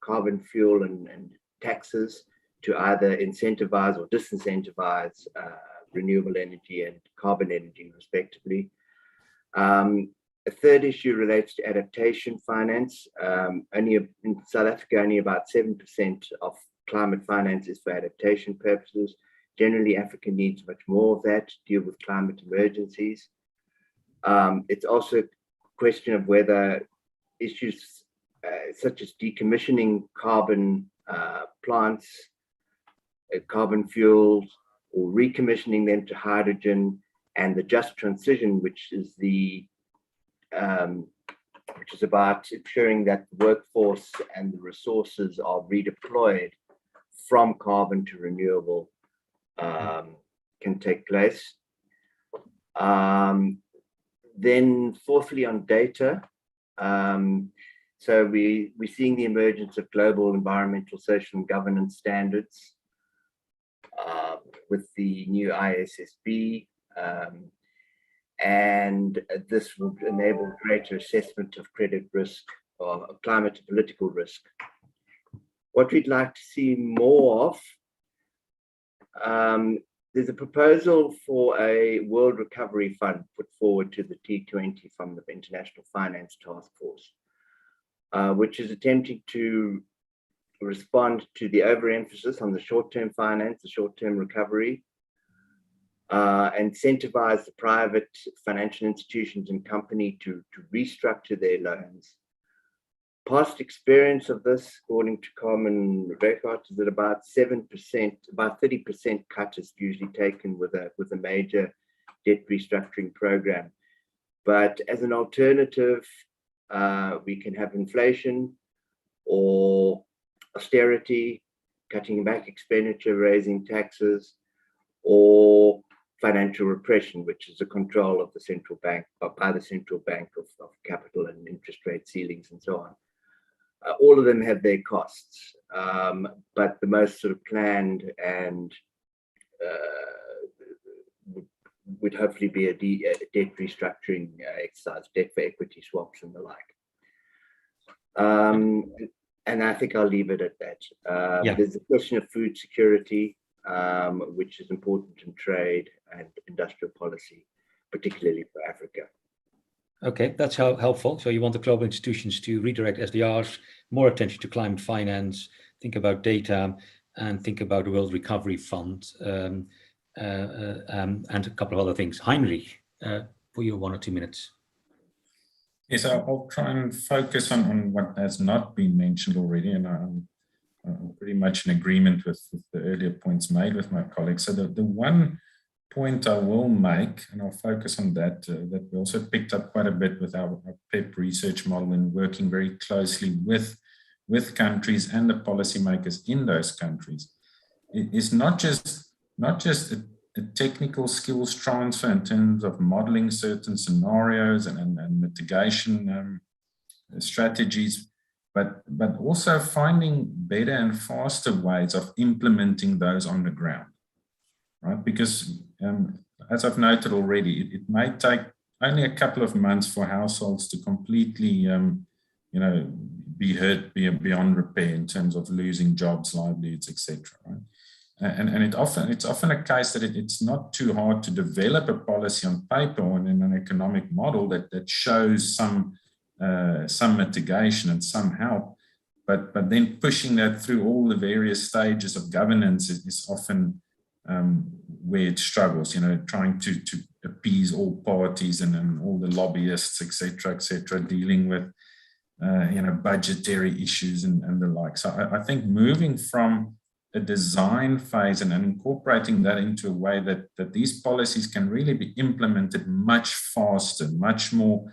carbon fuel and taxes to either incentivize or disincentivize renewable energy and carbon energy, respectively. A third issue relates to adaptation finance. In South Africa, only about 7% of climate finance is for adaptation purposes. Generally, Africa needs much more of that to deal with climate emergencies. It's also a question of whether issues such as decommissioning carbon plants, carbon fuels, or recommissioning them to hydrogen, and the just transition, which is about ensuring that the workforce and the resources are redeployed from carbon to renewable, can take place. Then fourthly, on data, so we're seeing the emergence of global environmental, social, and governance standards with the new ISSB, and this will enable greater assessment of credit risk or climate and political risk. What we'd like to see more of, there's a proposal for a World Recovery Fund put forward to the T20 from the International Finance Task Force, which is attempting to respond to the overemphasis on the short-term finance, the short-term recovery, incentivize the private financial institutions and company to restructure their loans. Past experience of this, according to common record, is that about 7%, about 30% cut is usually taken with a major debt restructuring program. But as an alternative, we can have inflation or austerity, cutting back expenditure, raising taxes, or financial repression, which is the control of the central bank, by the central bank of capital and interest rate ceilings and so on. All of them have their costs, but the most sort of planned and would hopefully be a debt restructuring exercise, debt for equity swaps and the like. And I think I'll leave it at that. There's a question of food security, which is important in trade and industrial policy, particularly for Africa. Okay, that's helpful. So you want the global institutions to redirect SDRs, more attention to climate finance, think about data, and think about the World Recovery Fund, and a couple of other things. Heinrich, for your 1 or 2 minutes. Yes, I'll try and focus on what has not been mentioned already, and I'm pretty much in agreement with the earlier points made with my colleagues. So the one point I will make, and I'll focus on that, that we also picked up quite a bit with our PEP research model and working very closely with countries and the policymakers in those countries, is not just a technical skills transfer in terms of modeling certain scenarios and mitigation strategies, but also finding better and faster ways of implementing those on the ground, right? Because as I've noted already, it may take only a couple of months for households to completely, be hurt beyond repair in terms of losing jobs, livelihoods, etc. Right? And it's often a case that it's not too hard to develop a policy on paper or in an economic model that shows some mitigation and some help, but then pushing that through all the various stages of governance is often where it struggles, trying to appease all parties and all the lobbyists, etc., dealing with, budgetary issues and the like. So I think moving from a design phase and incorporating that into a way that these policies can really be implemented much faster, much more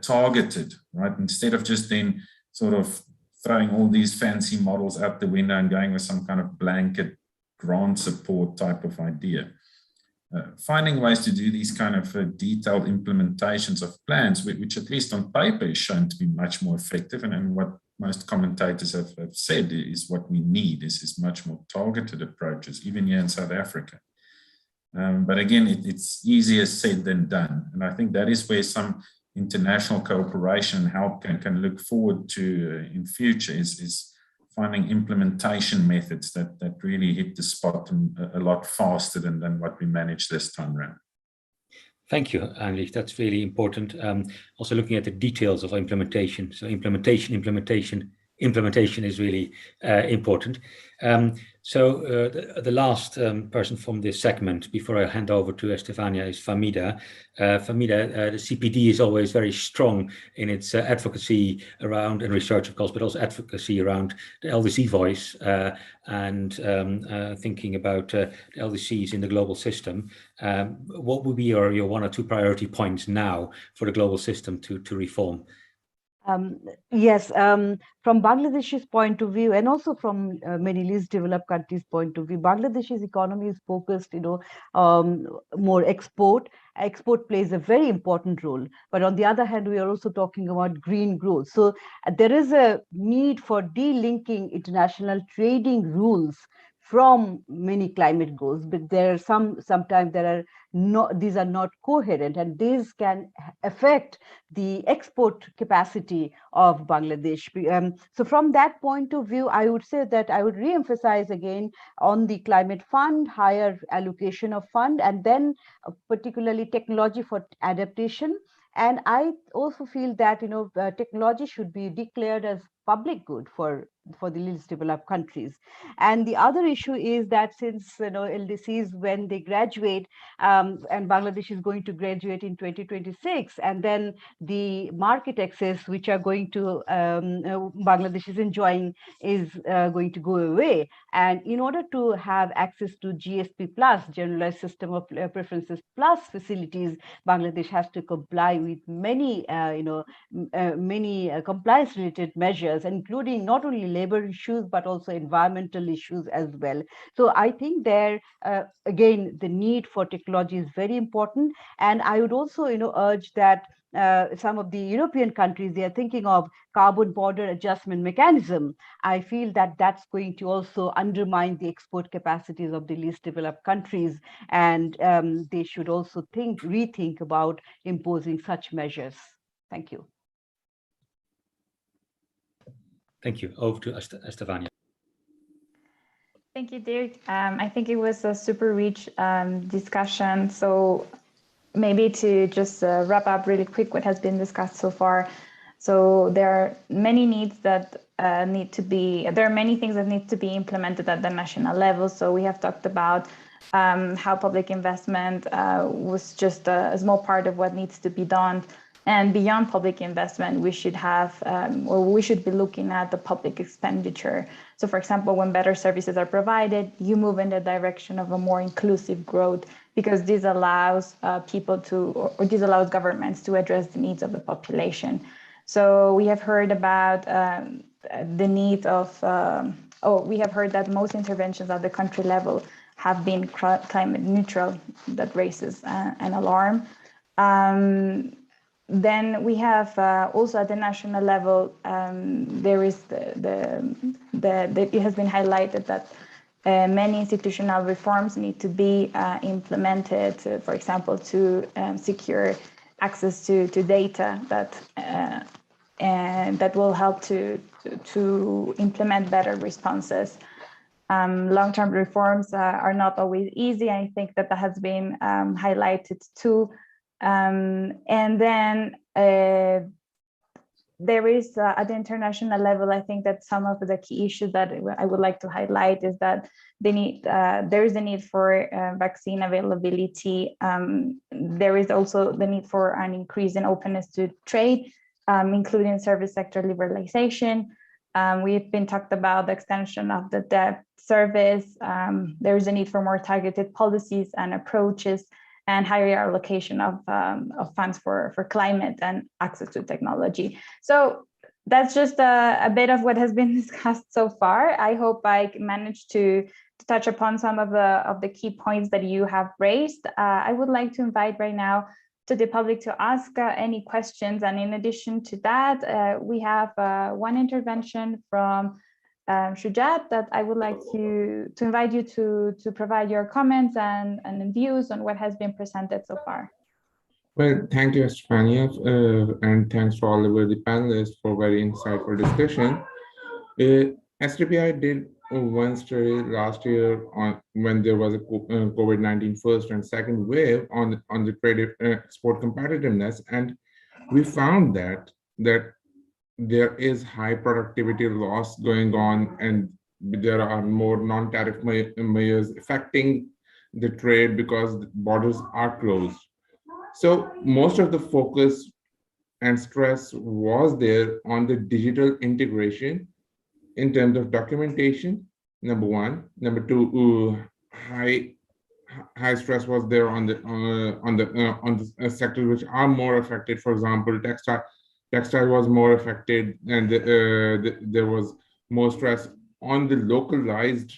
targeted, right? Instead of just then sort of throwing all these fancy models out the window and going with some kind of blanket grant support type of idea. Finding ways to do these kind of detailed implementations of plans, which at least on paper is shown to be much more effective, and what most commentators have said is what we need is much more targeted approaches, even here in South Africa. But again, it's easier said than done. And I think that is where some international cooperation and help can look forward to in future is finding implementation methods that really hit the spot a lot faster than what we managed this time around. Thank you, Heinrich. That's really important. Also looking at the details of implementation. So implementation is really important. So the last person from this segment, before I hand over to Estefania, is Fahmida. Fahmida, the CPD is always very strong in its advocacy around, and research, of course, but also advocacy around the LDC voice and thinking about the LDCs in the global system. What would be your one or two priority points now for the global system to reform? Yes, from Bangladesh's point of view, and also from many least developed countries' point of view, Bangladesh's economy is focused, more export. Export plays a very important role. But on the other hand, we are also talking about green growth. So there is a need for delinking international trading rules from many climate goals, but there are sometimes there are not, these are not coherent, and these can affect the export capacity of Bangladesh. So from that point of view, I would say that I would re-emphasize again on the climate fund, higher allocation of fund, and then particularly technology for adaptation. And I also feel that technology should be declared as public good for the least developed countries. And the other issue is that since LDCs, when they graduate, and Bangladesh is going to graduate in 2026, and then the market access which are going to Bangladesh is enjoying is going to go away. And in order to have access to GSP plus, generalized system of preferences plus facilities, Bangladesh has to comply with many many compliance related measures, including not only labor issues but also environmental issues as well. So I think there again the need for technology is very important, and I would also urge that some of the European countries, they are thinking of carbon border adjustment mechanism. I feel that that's going to also undermine the export capacities of the least developed countries, and they should also rethink about imposing such measures. Thank you. Thank you. Over to Estefania. Thank you, Dirk. I think it was a super rich discussion. So maybe to just wrap up really quick what has been discussed so far. So there are many needs that there are many things that need to be implemented at the national level. So we have talked about how public investment was just a small part of what needs to be done. And beyond public investment, we should have, we should be looking at the public expenditure. So for example, when better services are provided, you move in the direction of a more inclusive growth, because this allows this allows governments to address the needs of the population. So we have heard about the need of, we have heard that most interventions at the country level have been climate neutral. That raises an alarm. Then we have also at the national level, there is it has been highlighted that many institutional reforms need to be implemented, for example, to secure access to data that will help to implement better responses. Long-term reforms are not always easy. I think that has been highlighted too. And then there is at the international level, I think that some of the key issues that I would like to highlight is that there is a need for vaccine availability. There is also the need for an increase in openness to trade, including service sector liberalization. We've been talked about the extension of the debt service. There is a need for more targeted policies and approaches, and higher allocation of funds for climate and access to technology. So that's just a bit of what has been discussed so far. I hope I managed to touch upon some of the key points that you have raised. I would like to invite right now to the public to ask any questions. And in addition to that, we have one intervention from Shujat that I would like to invite you to provide your comments and views on what has been presented so far. Well, thank you, Estefania, and thanks to all of the panelists for very insightful discussion. STPI did one study last year on when there was a COVID-19 first and second wave on the trade export competitiveness, and we found that there is high productivity loss going on, and there are more non-tariff measures affecting the trade because the borders are closed. So most of the focus and stress was there on the digital integration in terms of documentation, number one. Number two, high stress was there on the sectors which are more affected. For example, textile was more affected, and there was more stress on the localized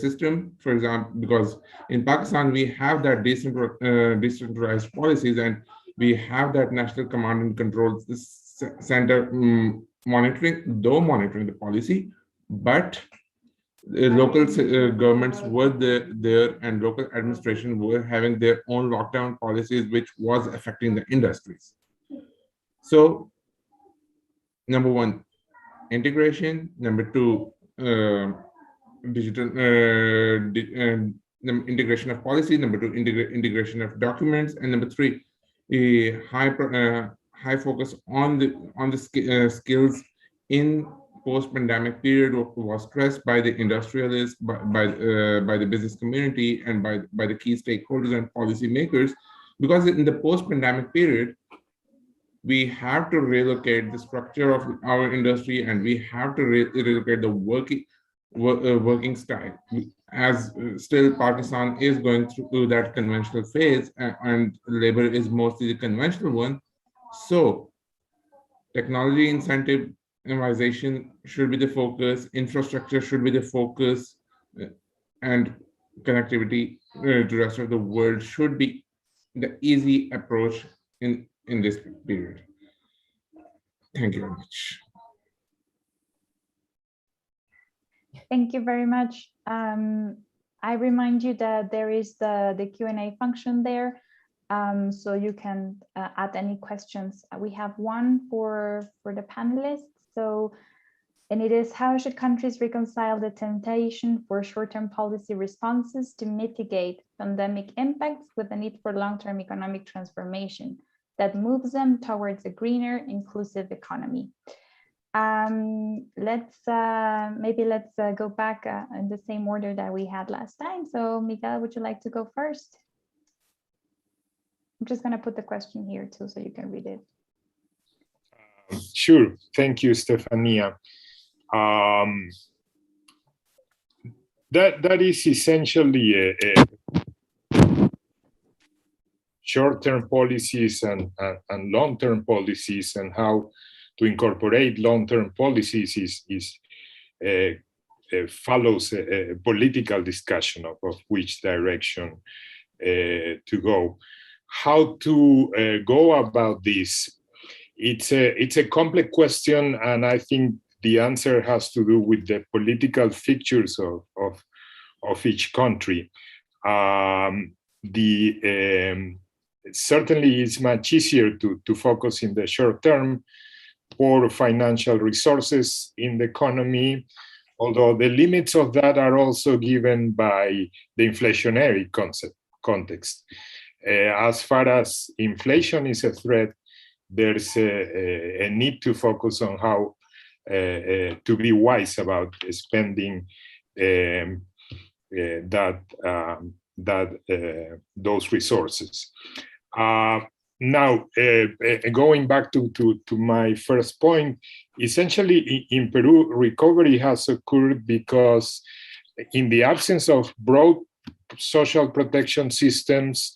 system, for example, because in Pakistan we have that decentralized policies, and we have that National Command and Control Center monitoring the policy, but local governments were there, and local administration were having their own lockdown policies, which was affecting the industries. So, number one, integration. Number two, digital integration of policy. Number two, integration of documents, and number three, a high focus on the skills in post-pandemic period was stressed by the industrialists, by the business community, and by the key stakeholders and policymakers, because in the post-pandemic period, we have to relocate the structure of our industry, and we have to relocate the working style, as still Pakistan is going through that conventional phase, and labor is mostly the conventional one. So technology incentivization should be the focus, infrastructure should be the focus, and connectivity to the rest of the world should be the easy approach in this period. Thank you very much. Thank you very much. I remind you that there is the Q&A function there, so you can add any questions. We have one for the panelists. So, and it is, how should countries reconcile the temptation for short-term policy responses to mitigate pandemic impacts with the need for long-term economic transformation that moves them towards a greener, inclusive economy? Let's go back in the same order that we had last time. So Miguel, would you like to go first? I'm just going to put the question here too, so you can read it. Sure. Thank you, Estefania. That is essentially short-term policies and long-term policies, and how to incorporate long-term policies follows a political discussion of which direction to go. How to go about this? It's a complex question, and I think the answer has to do with the political features of each country. Certainly, it's much easier to focus in the short term, for financial resources in the economy, although the limits of that are also given by the inflationary context. As far as inflation is a threat, there's a need to focus on how to be wise about spending those resources. Now, going back to my first point, essentially in Peru, recovery has occurred because in the absence of broad social protection systems,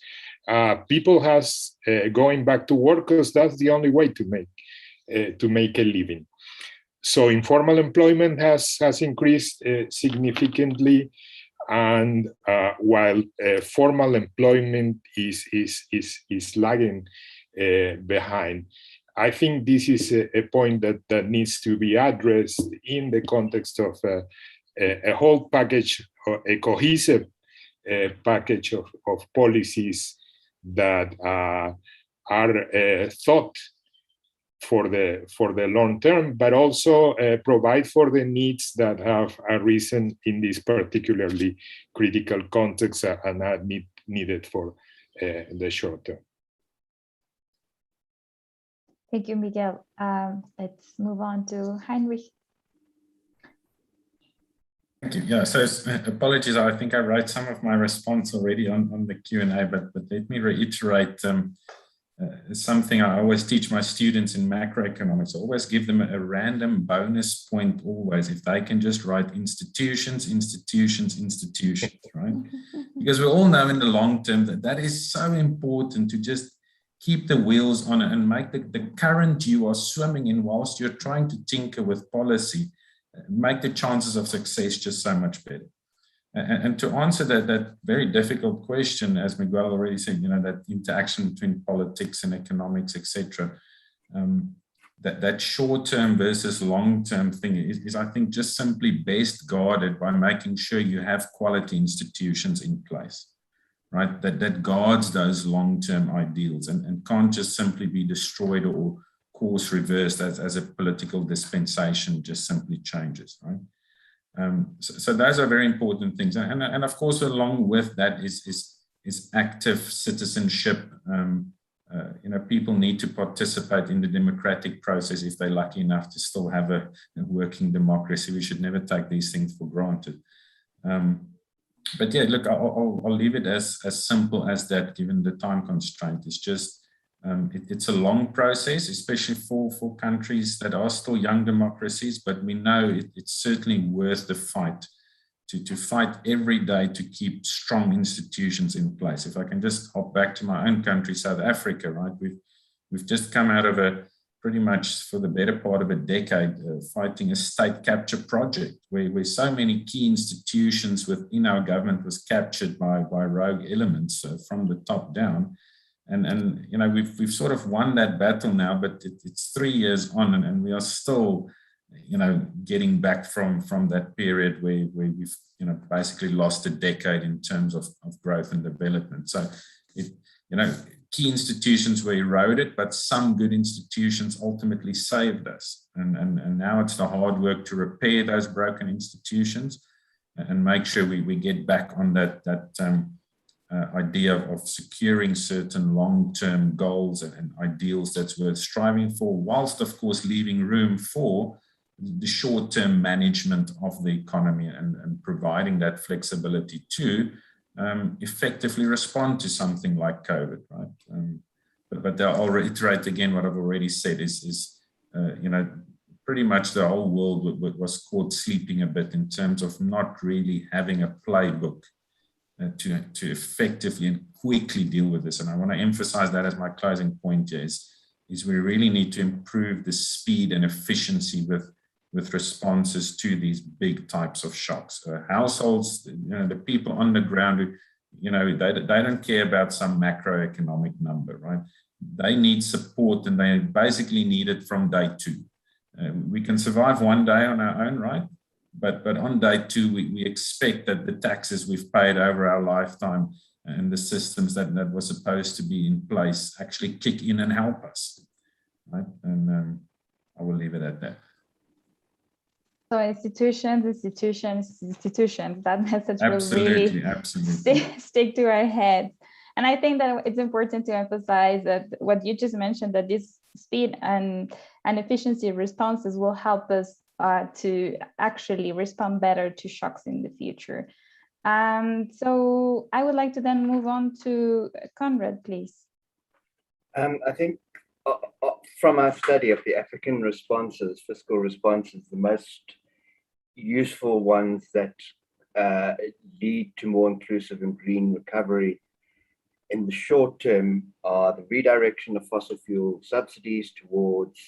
people has going back to work because that's the only way to make a living. So informal employment has increased significantly, and while formal employment is lagging behind. I think this is a point that needs to be addressed in the context of a whole package, a cohesive package of policies that are thought for the long term, but also provide for the needs that have arisen in this particularly critical context and are needed for the short term. Thank you, Miguel. Let's move on to Heinrich. Thank you. Yeah, so apologies, I think I wrote some of my response already on the Q&A, but let me reiterate something I always teach my students in macroeconomics. I always give them a random bonus point always, if they can just write institutions, institutions, institutions, right? Because we all know in the long term that is so important to just keep the wheels on it and make the current you are swimming in whilst you're trying to tinker with policy, make the chances of success just so much better. And to answer that very difficult question, as Miguel already said, you know, that interaction between politics and economics, etc., that short-term versus long-term thing is, I think, just simply best guarded by making sure you have quality institutions in place, right? That guards those long-term ideals and can't just simply be destroyed or course reversed as a political dispensation just simply changes, right? So those are very important things, and of course, along with that is active citizenship. You know, people need to participate in the democratic process if they're lucky enough to still have a working democracy. We should never take these things for granted. But yeah, look, I'll leave it as simple as that, given the time constraint. It's just it's a long process, especially for countries that are still young democracies, but we know it's certainly worth the fight to fight every day to keep strong institutions in place. If I can just hop back to my own country, South Africa, right? We've just come out of a pretty much for the better part of a decade fighting a state capture project where so many key institutions within our government was captured by rogue elements from the top down. And you know, we've sort of won that battle now, but it's 3 years on, and we are still, you know, getting back from that period where we've, you know, basically lost a decade in terms of growth and development. So, you know, key institutions were eroded, but some good institutions ultimately saved us. And now it's the hard work to repair those broken institutions and make sure we get back on that idea of securing certain long-term goals and ideals that's worth striving for, whilst of course leaving room for the short-term management of the economy and providing that flexibility to effectively respond to something like COVID, right? But I'll reiterate again what I've already said is you know, pretty much the whole world was caught sleeping a bit in terms of not really having a playbook to effectively and quickly deal with this. And I want to emphasize that as my closing point here is we really need to improve the speed and efficiency with responses to these big types of shocks. Households, you know, the people on the ground, who, you know, they don't care about some macroeconomic number, right? They need support, and they basically need it from day two. We can survive one day on our own, right? But on day two, we expect that the taxes we've paid over our lifetime and the systems that were supposed to be in place actually kick in and help us, right? And I will leave it at that. So institutions, that message will really stick to our heads. And I think that it's important to emphasize that what you just mentioned, that these speed and efficiency responses will help us to actually respond better to shocks in the future. So I would like to then move on to Conrad, please. I think from our study of the African responses, fiscal responses, the most useful ones that lead to more inclusive and green recovery in the short term are the redirection of fossil fuel subsidies towards,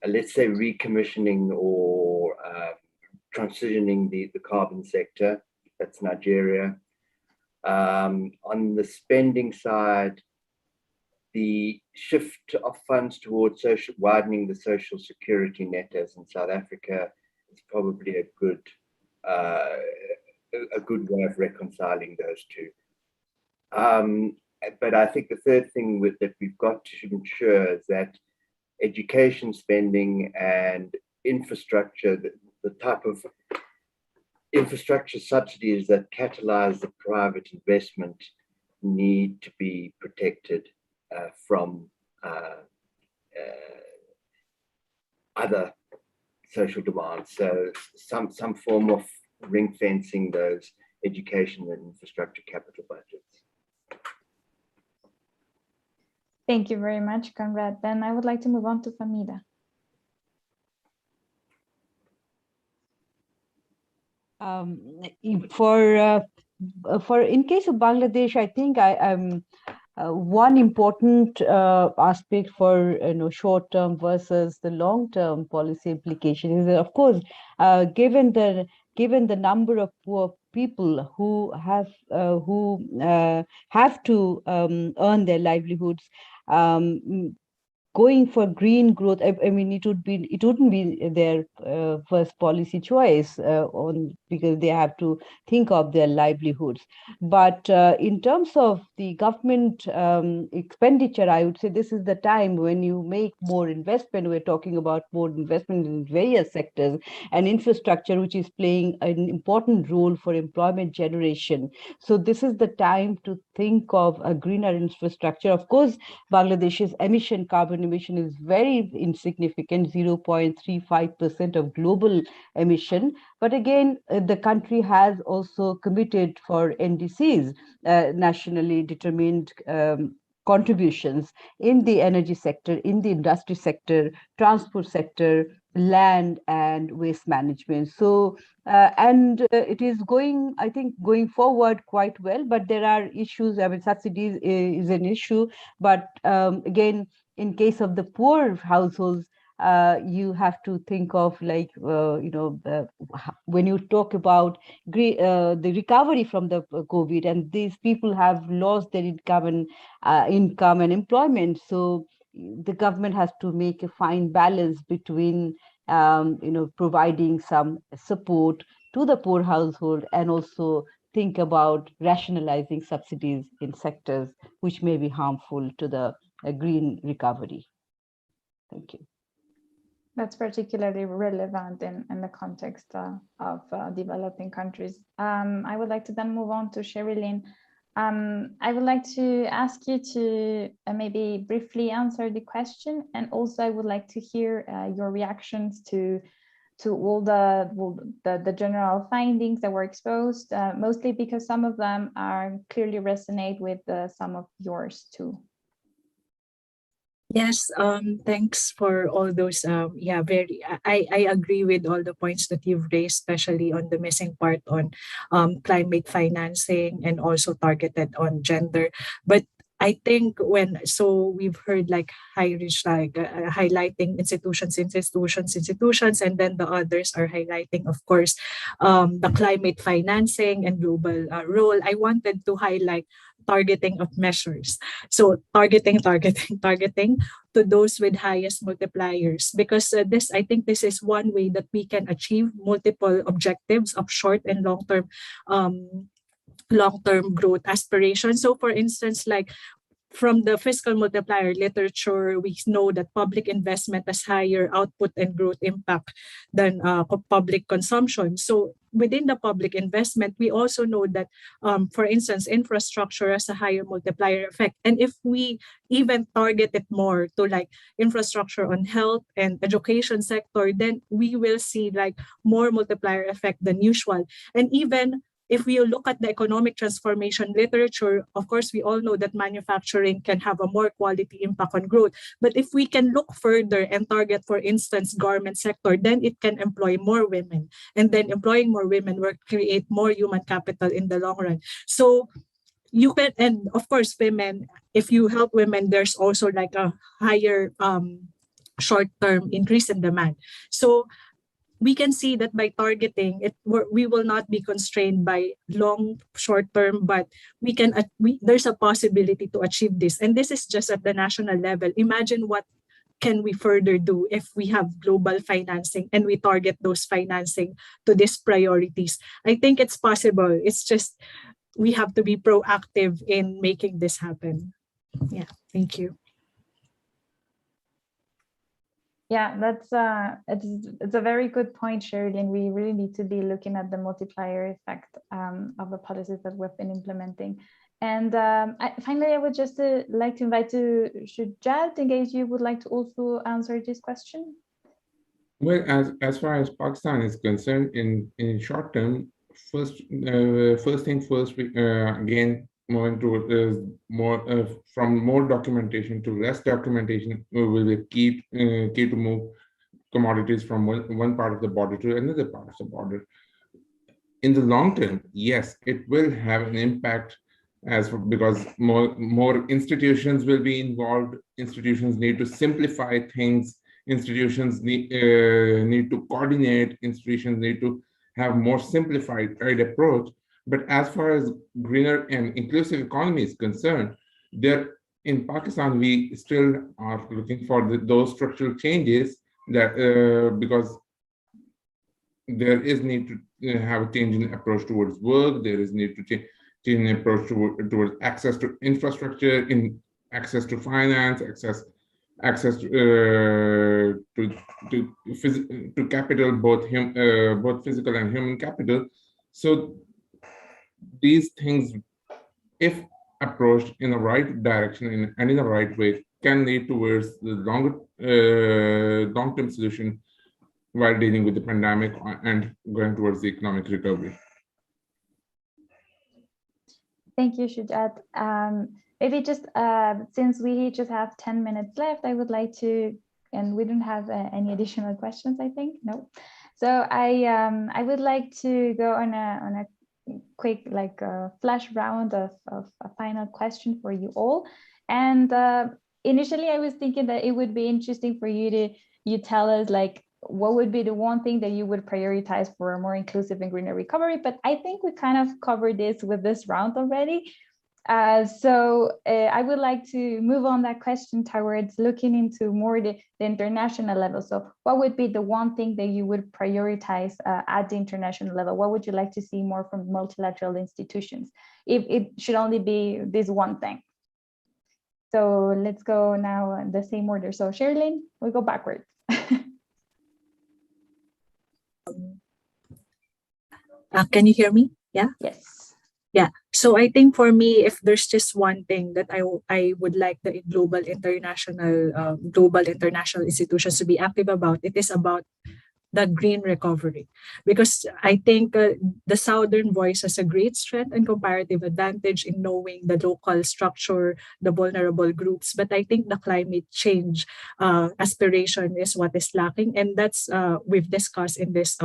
let's say, recommissioning or transitioning the carbon sector. That's Nigeria. On the spending side, the shift of funds towards widening the social security net, as in South Africa, is probably a good way of reconciling those two. But I think the third thing that we've got to ensure is that education spending and infrastructure, the type of infrastructure subsidies that catalyze the private investment, need to be protected from other social demands. So some form of ring fencing those education and infrastructure capital budgets. Thank you very much, Conrad. Then I would like to move on to Fahmida. For in case of Bangladesh, I think one important aspect for short-term versus the long-term policy implication is that, of course, given the number of poor people who have to earn their livelihoods, going for green growth, I mean, it wouldn't be their first policy choice because they have to think of their livelihoods. But in terms of the government expenditure, I would say this is the time when you make more investment. We're talking about more investment in various sectors and infrastructure, which is playing an important role for employment generation. So this is the time to think of a greener infrastructure. Of course, Bangladesh's carbon emission is very insignificant, 0.35% of global emission. But again, the country has also committed for NDCs, nationally determined contributions in the energy sector, in the industry sector, transport sector, land and waste management. So, it is going, I think, going forward quite well, but there are issues. I mean, subsidies is an issue, but again, in case of the poor households, you have to think of like, when you talk about the recovery from the COVID, and these people have lost their income and employment. So the government has to make a fine balance between, providing some support to the poor household and also think about rationalizing subsidies in sectors which may be harmful to the green recovery. Thank you. That's particularly relevant in the context of developing countries. I would like to then move on to Sherillyn. I would like to ask you to maybe briefly answer the question, and also I would like to hear your reactions to all the general findings that were exposed, mostly because some of them are clearly resonate with some of yours too. Yes, thanks for all those. I agree with all the points that you've raised, especially on the missing part on climate financing and also targeted on gender. But I think we've heard like Heinrich highlighting institutions, and then the others are highlighting, of course, the climate financing and global role. I wanted to highlight targeting of measures. So targeting to those with highest multipliers, because I think this is one way that we can achieve multiple objectives of short and long-term growth aspirations. So for instance, like from the fiscal multiplier literature, we know that public investment has higher output and growth impact than public consumption. So within the public investment, we also know that, for instance, infrastructure has a higher multiplier effect. And if we even target it more to like infrastructure on health and education sector, then we will see like more multiplier effect than usual. And even if we look at the economic transformation literature, of course, we all know that manufacturing can have a more quality impact on growth. But if we can look further and target, for instance, garment sector, then it can employ more women. And then employing more women will create more human capital in the long run. So you can, and of course, women, if you help women, there's also like a higher short-term increase in demand. So we can see that by targeting it, we will not be constrained by long, short term, but there's a possibility to achieve this. And this is just at the national level. Imagine what can we further do if we have global financing and we target those financing to these priorities. I think it's possible. It's just we have to be proactive in making this happen. Yeah, thank you. Yeah, that's it's a very good point, Sherillyn. We really need to be looking at the multiplier effect of the policies that we've been implementing. And finally, I would just like to invite to Shujat, in case you would like to also answer this question. Well, as far as Pakistan is concerned, in short term, first thing first, we again moving to more from more documentation to less documentation will be key to move commodities from one part of the border to another part of the border. In the long term, yes, it will have an impact because more institutions will be involved. Institutions need to simplify things. Institutions need to coordinate. Institutions need to have more simplified approach. But as far as greener and inclusive economy is concerned, there in Pakistan, we still are looking for those structural changes that because there is need to have a change in approach towards work. There is need to change in approach towards access to infrastructure, in access to finance, access to capital, both physical and human capital. So these things, if approached in the right direction and in the right way, can lead towards the long-term solution while dealing with the pandemic and going towards the economic recovery. Thank you, Shujat. Maybe just since we just have 10 minutes left, I would like to, and we don't have any additional questions, I think, no. So I would like to go on a quick flash round of a final question for you all. And initially I was thinking that it would be interesting for you to tell us what would be the one thing that you would prioritize for a more inclusive and greener recovery, but I think we kind of covered this with this round already. So I would like to move on that question towards looking into more the international level. So what would be the one thing that you would prioritize at the international level? What would you like to see more from multilateral institutions, if it should only be this one thing? So let's go now in the same order. So Sherillyn, we go backwards. Can you hear me? Yeah? Yes. Yeah. So I think for me, if there's just one thing that I would like the global international institutions to be active about, it is about the green recovery. Because I think the Southern Voice has a great strength and comparative advantage in knowing the local structure, the vulnerable groups. But I think the climate change aspiration is what is lacking. And that's we've discussed in this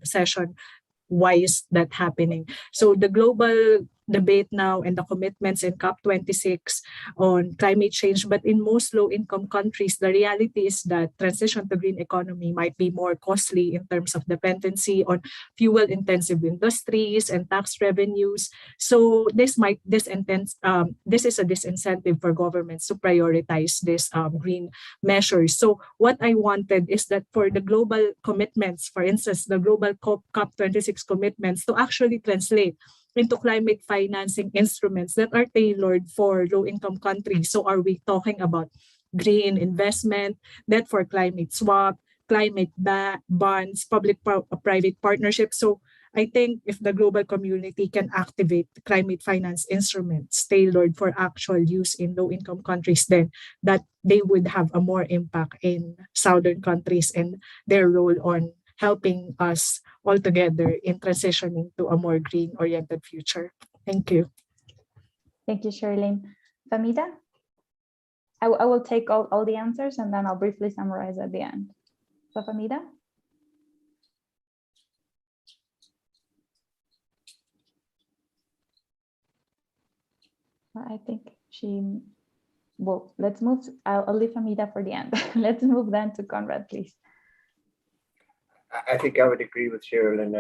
session. Why is that happening? So the global debate now and the commitments in COP26 on climate change, but in most low-income countries, the reality is that transition to green economy might be more costly in terms of dependency on fuel-intensive industries and tax revenues. So this is a disincentive for governments to prioritize these green measures. So what I wanted is that for the global commitments, for instance, the global COP26 commitments, to actually translate into climate financing instruments that are tailored for low-income countries. So are we talking about green investment, debt for climate swap, climate bonds, public-private partnerships? So I think if the global community can activate climate finance instruments tailored for actual use in low-income countries, then that they would have a more impact in southern countries and their role on helping us all together in transitioning to a more green-oriented future. Thank you. Thank you, Sherillyn. Fahmida? I will take all the answers and then I'll briefly summarize at the end. So Fahmida? I think well, let's move, I'll leave Fahmida for the end. Let's move then to Conrad, please. I think I would agree with Sherillyn,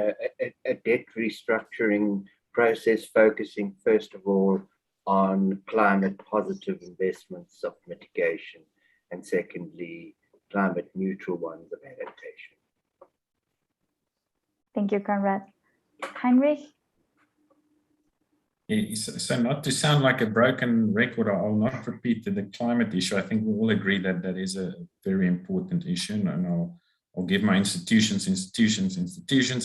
a debt restructuring process focusing first of all on climate positive investments of mitigation, and secondly, climate neutral ones of adaptation. Thank you, Conrad. Heinrich? So not to sound like a broken record, I'll not repeat the climate issue. I think we all agree that that is a very important issue, and I'll give my institutions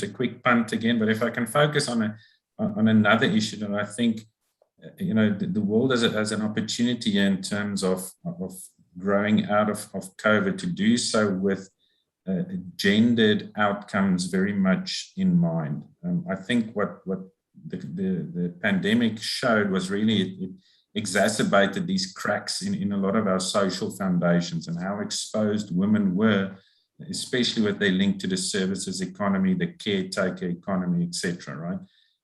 a quick punt again. But if I can focus on another issue that I think, you know, the world has an opportunity in terms of growing out of COVID to do so with gendered outcomes very much in mind. I think what the pandemic showed was really it exacerbated these cracks in a lot of our social foundations and how exposed women were, especially with their link to the services economy, the caretaker economy, etc. Right?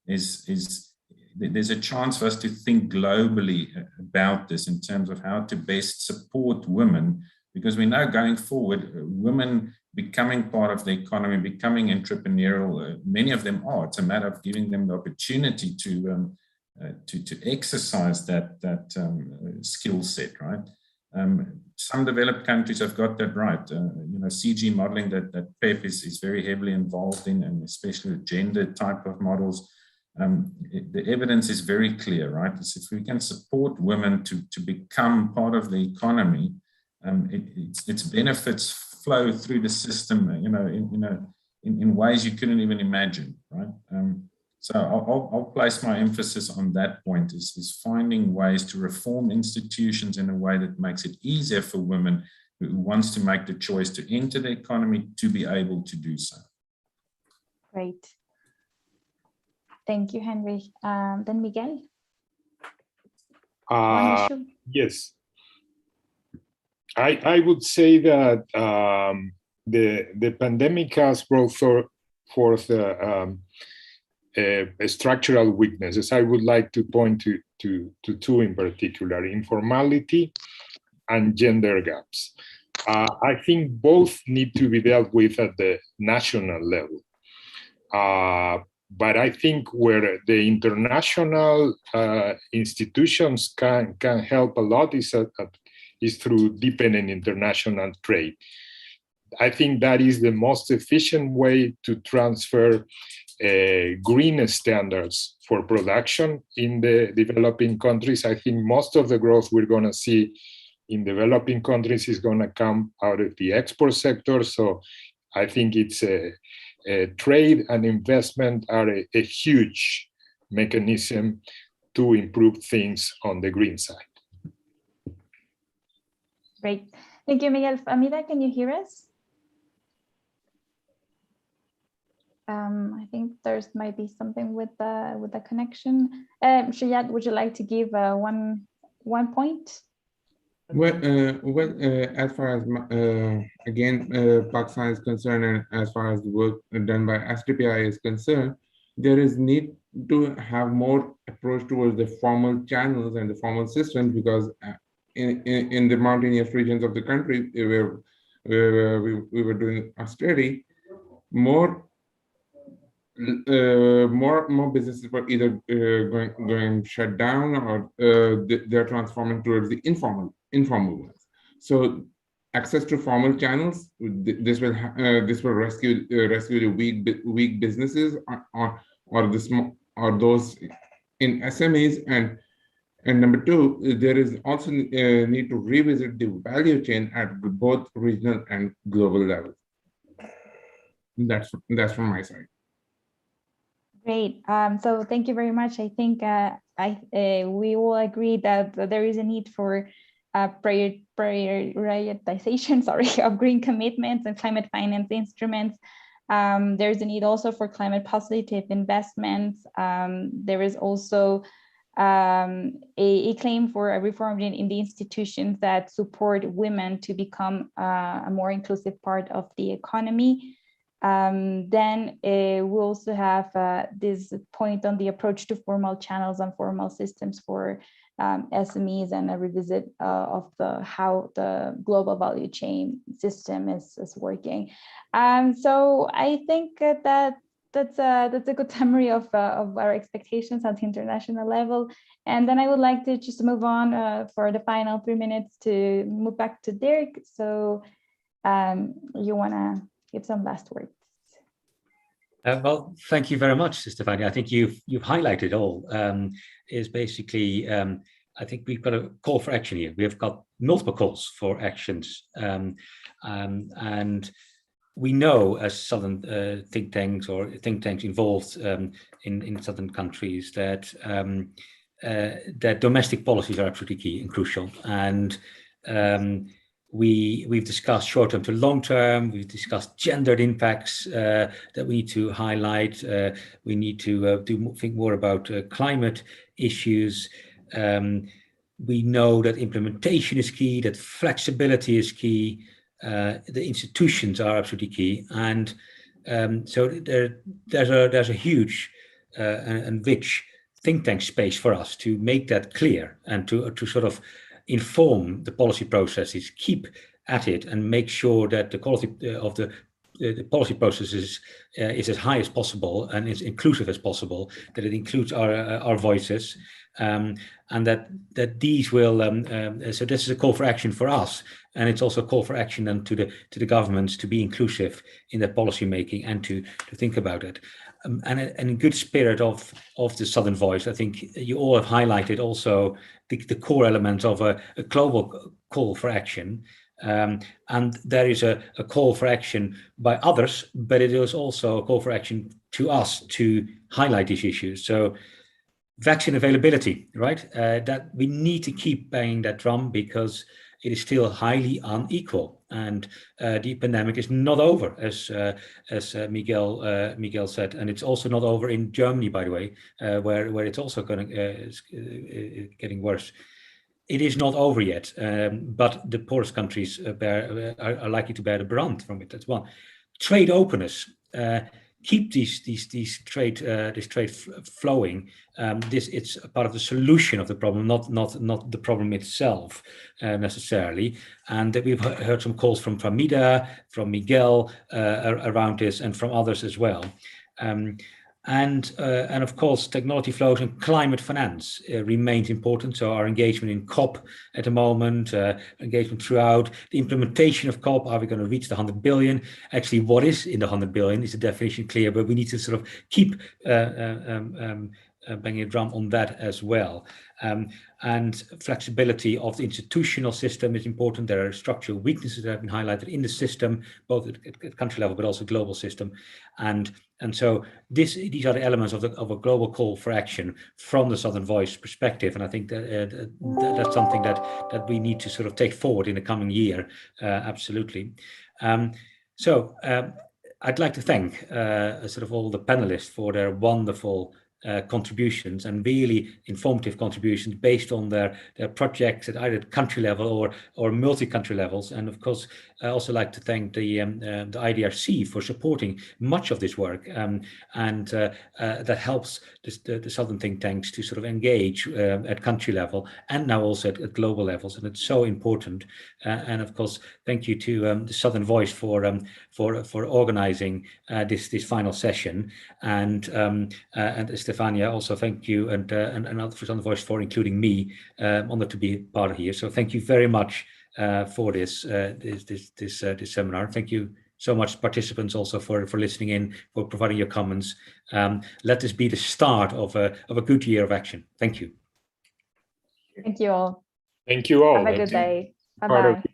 There's a chance for us to think globally about this in terms of how to best support women, because we know going forward, women becoming part of the economy, becoming entrepreneurial, many of them are. It's a matter of giving them the opportunity to exercise that skill set, right? Some developed countries have got that right. You know, CG modeling that PEP is very heavily involved in, and especially with gender type of models. The evidence is very clear, right? It's if we can support women to become part of the economy, its benefits flow through the system, you know, in ways you couldn't even imagine, right? So I'll place my emphasis on that point, is finding ways to reform institutions in a way that makes it easier for women who wants to make the choice to enter the economy to be able to do so. Great. Thank you, Heinrich. Then Miguel. Yes. I would say that the pandemic has brought forth structural weaknesses. I would like to point to two in particular: informality and gender gaps. I think both need to be dealt with at the national level. But I think where the international institutions can help a lot is through deepening international trade. I think that is the most efficient way to transfer green standards for production in the developing countries. I think most of the growth we're going to see in developing countries is going to come out of the export sector. So I think it's trade and investment are a huge mechanism to improve things on the green side. Great. Thank you, Miguel. Fahmida, can you hear us? I think there's might be something with the connection. Shayad, would you like to give one point? Well, as far as again Pakistan is concerned, and as far as the work done by SAIIA is concerned, there is need to have more approach towards the formal channels and the formal systems, because in the mountainous regions of the country where we were doing austerity, more businesses were either going shut down, or they're transforming towards the informal ones. So access to formal channels, this will rescue the weak businesses or the are those in SMEs, and number two, there is also a need to revisit the value chain at both regional and global levels. That's from my side. Great. So thank you very much. I think we will agree that there is a need for prioritization, of green commitments and climate finance instruments. There's a need also for climate positive investments. There is also a claim for a reform in the institutions that support women to become a more inclusive part of the economy. Then we also have this point on the approach to formal channels and formal systems for SMEs, and a revisit of how the global value chain system is working. So I think that's a good summary of our expectations at the international level. And then I would like to just move on for the final 3 minutes to move back to Dirk. So you want to give some last words? Well, thank you very much, Estefania. I think you've highlighted all. Is basically, I think we've got a call for action here. We have got multiple calls for actions, and we know as Southern think tanks or think tanks involved in Southern countries that that domestic policies are absolutely key and crucial. And we've discussed short-term to long-term. We've discussed gendered impacts that we need to highlight. We need to think more about climate issues. We know that implementation is key, that flexibility is key. The institutions are absolutely key, and so there's a huge and rich think tank space for us to make that clear and to sort of inform the policy processes, keep at it, and make sure that the quality of the policy processes is as high as possible and as inclusive as possible, that it includes our voices, and that these will. So this is a call for action for us, and it's also a call for action then to the governments to be inclusive in their policy making and to think about it. And in good spirit of the Southern Voice, I think you all have highlighted also the core elements of a global call for action. And there is a call for action by others, but it is also a call for action to us to highlight these issues. So vaccine availability, right? That we need to keep banging that drum because it is still highly unequal, and the pandemic is not over, as Miguel said, and it's also not over in Germany, by the way, where it's also getting worse. It is not over yet, but the poorest countries are likely to bear the brunt from it. That's one. Trade openness. Keep these trade flowing. It's a part of the solution of the problem, not the problem itself necessarily. And we've heard some calls from Fahmida, from Miguel around this, and from others as well. And of course, technology flows and climate finance remains important. So our engagement in COP at the moment, engagement throughout, the implementation of COP, are we going to reach the 100 billion? Actually, what is in the 100 billion? Is the definition clear? But we need to sort of keep banging a drum on that as well. And flexibility of the institutional system is important. There are structural weaknesses that have been highlighted in the system, both at country level, but also global system. And so these are the elements of a global call for action from the Southern Voice perspective. And I think that's something that we need to sort of take forward in the coming year, absolutely. So I'd like to thank sort of all the panelists for their wonderful contributions and really informative contributions based on their projects at either country level or multi-country levels. And of course, I also like to thank the IDRC for supporting much of this work, and that helps the Southern think tanks to sort of engage at country level and now also at global levels, and it's so important. And of course, thank you to the Southern Voice for organizing this final session, and Estefania, also thank you, and for Southern Voice for including me. Honored to be part of here. So thank you very much for this seminar. Thank you so much, participants, also for listening in, for providing your comments. Let this be the start of a good year of action. Thank you. Thank you all. Thank you all. Have a good day. Part of Bye-bye.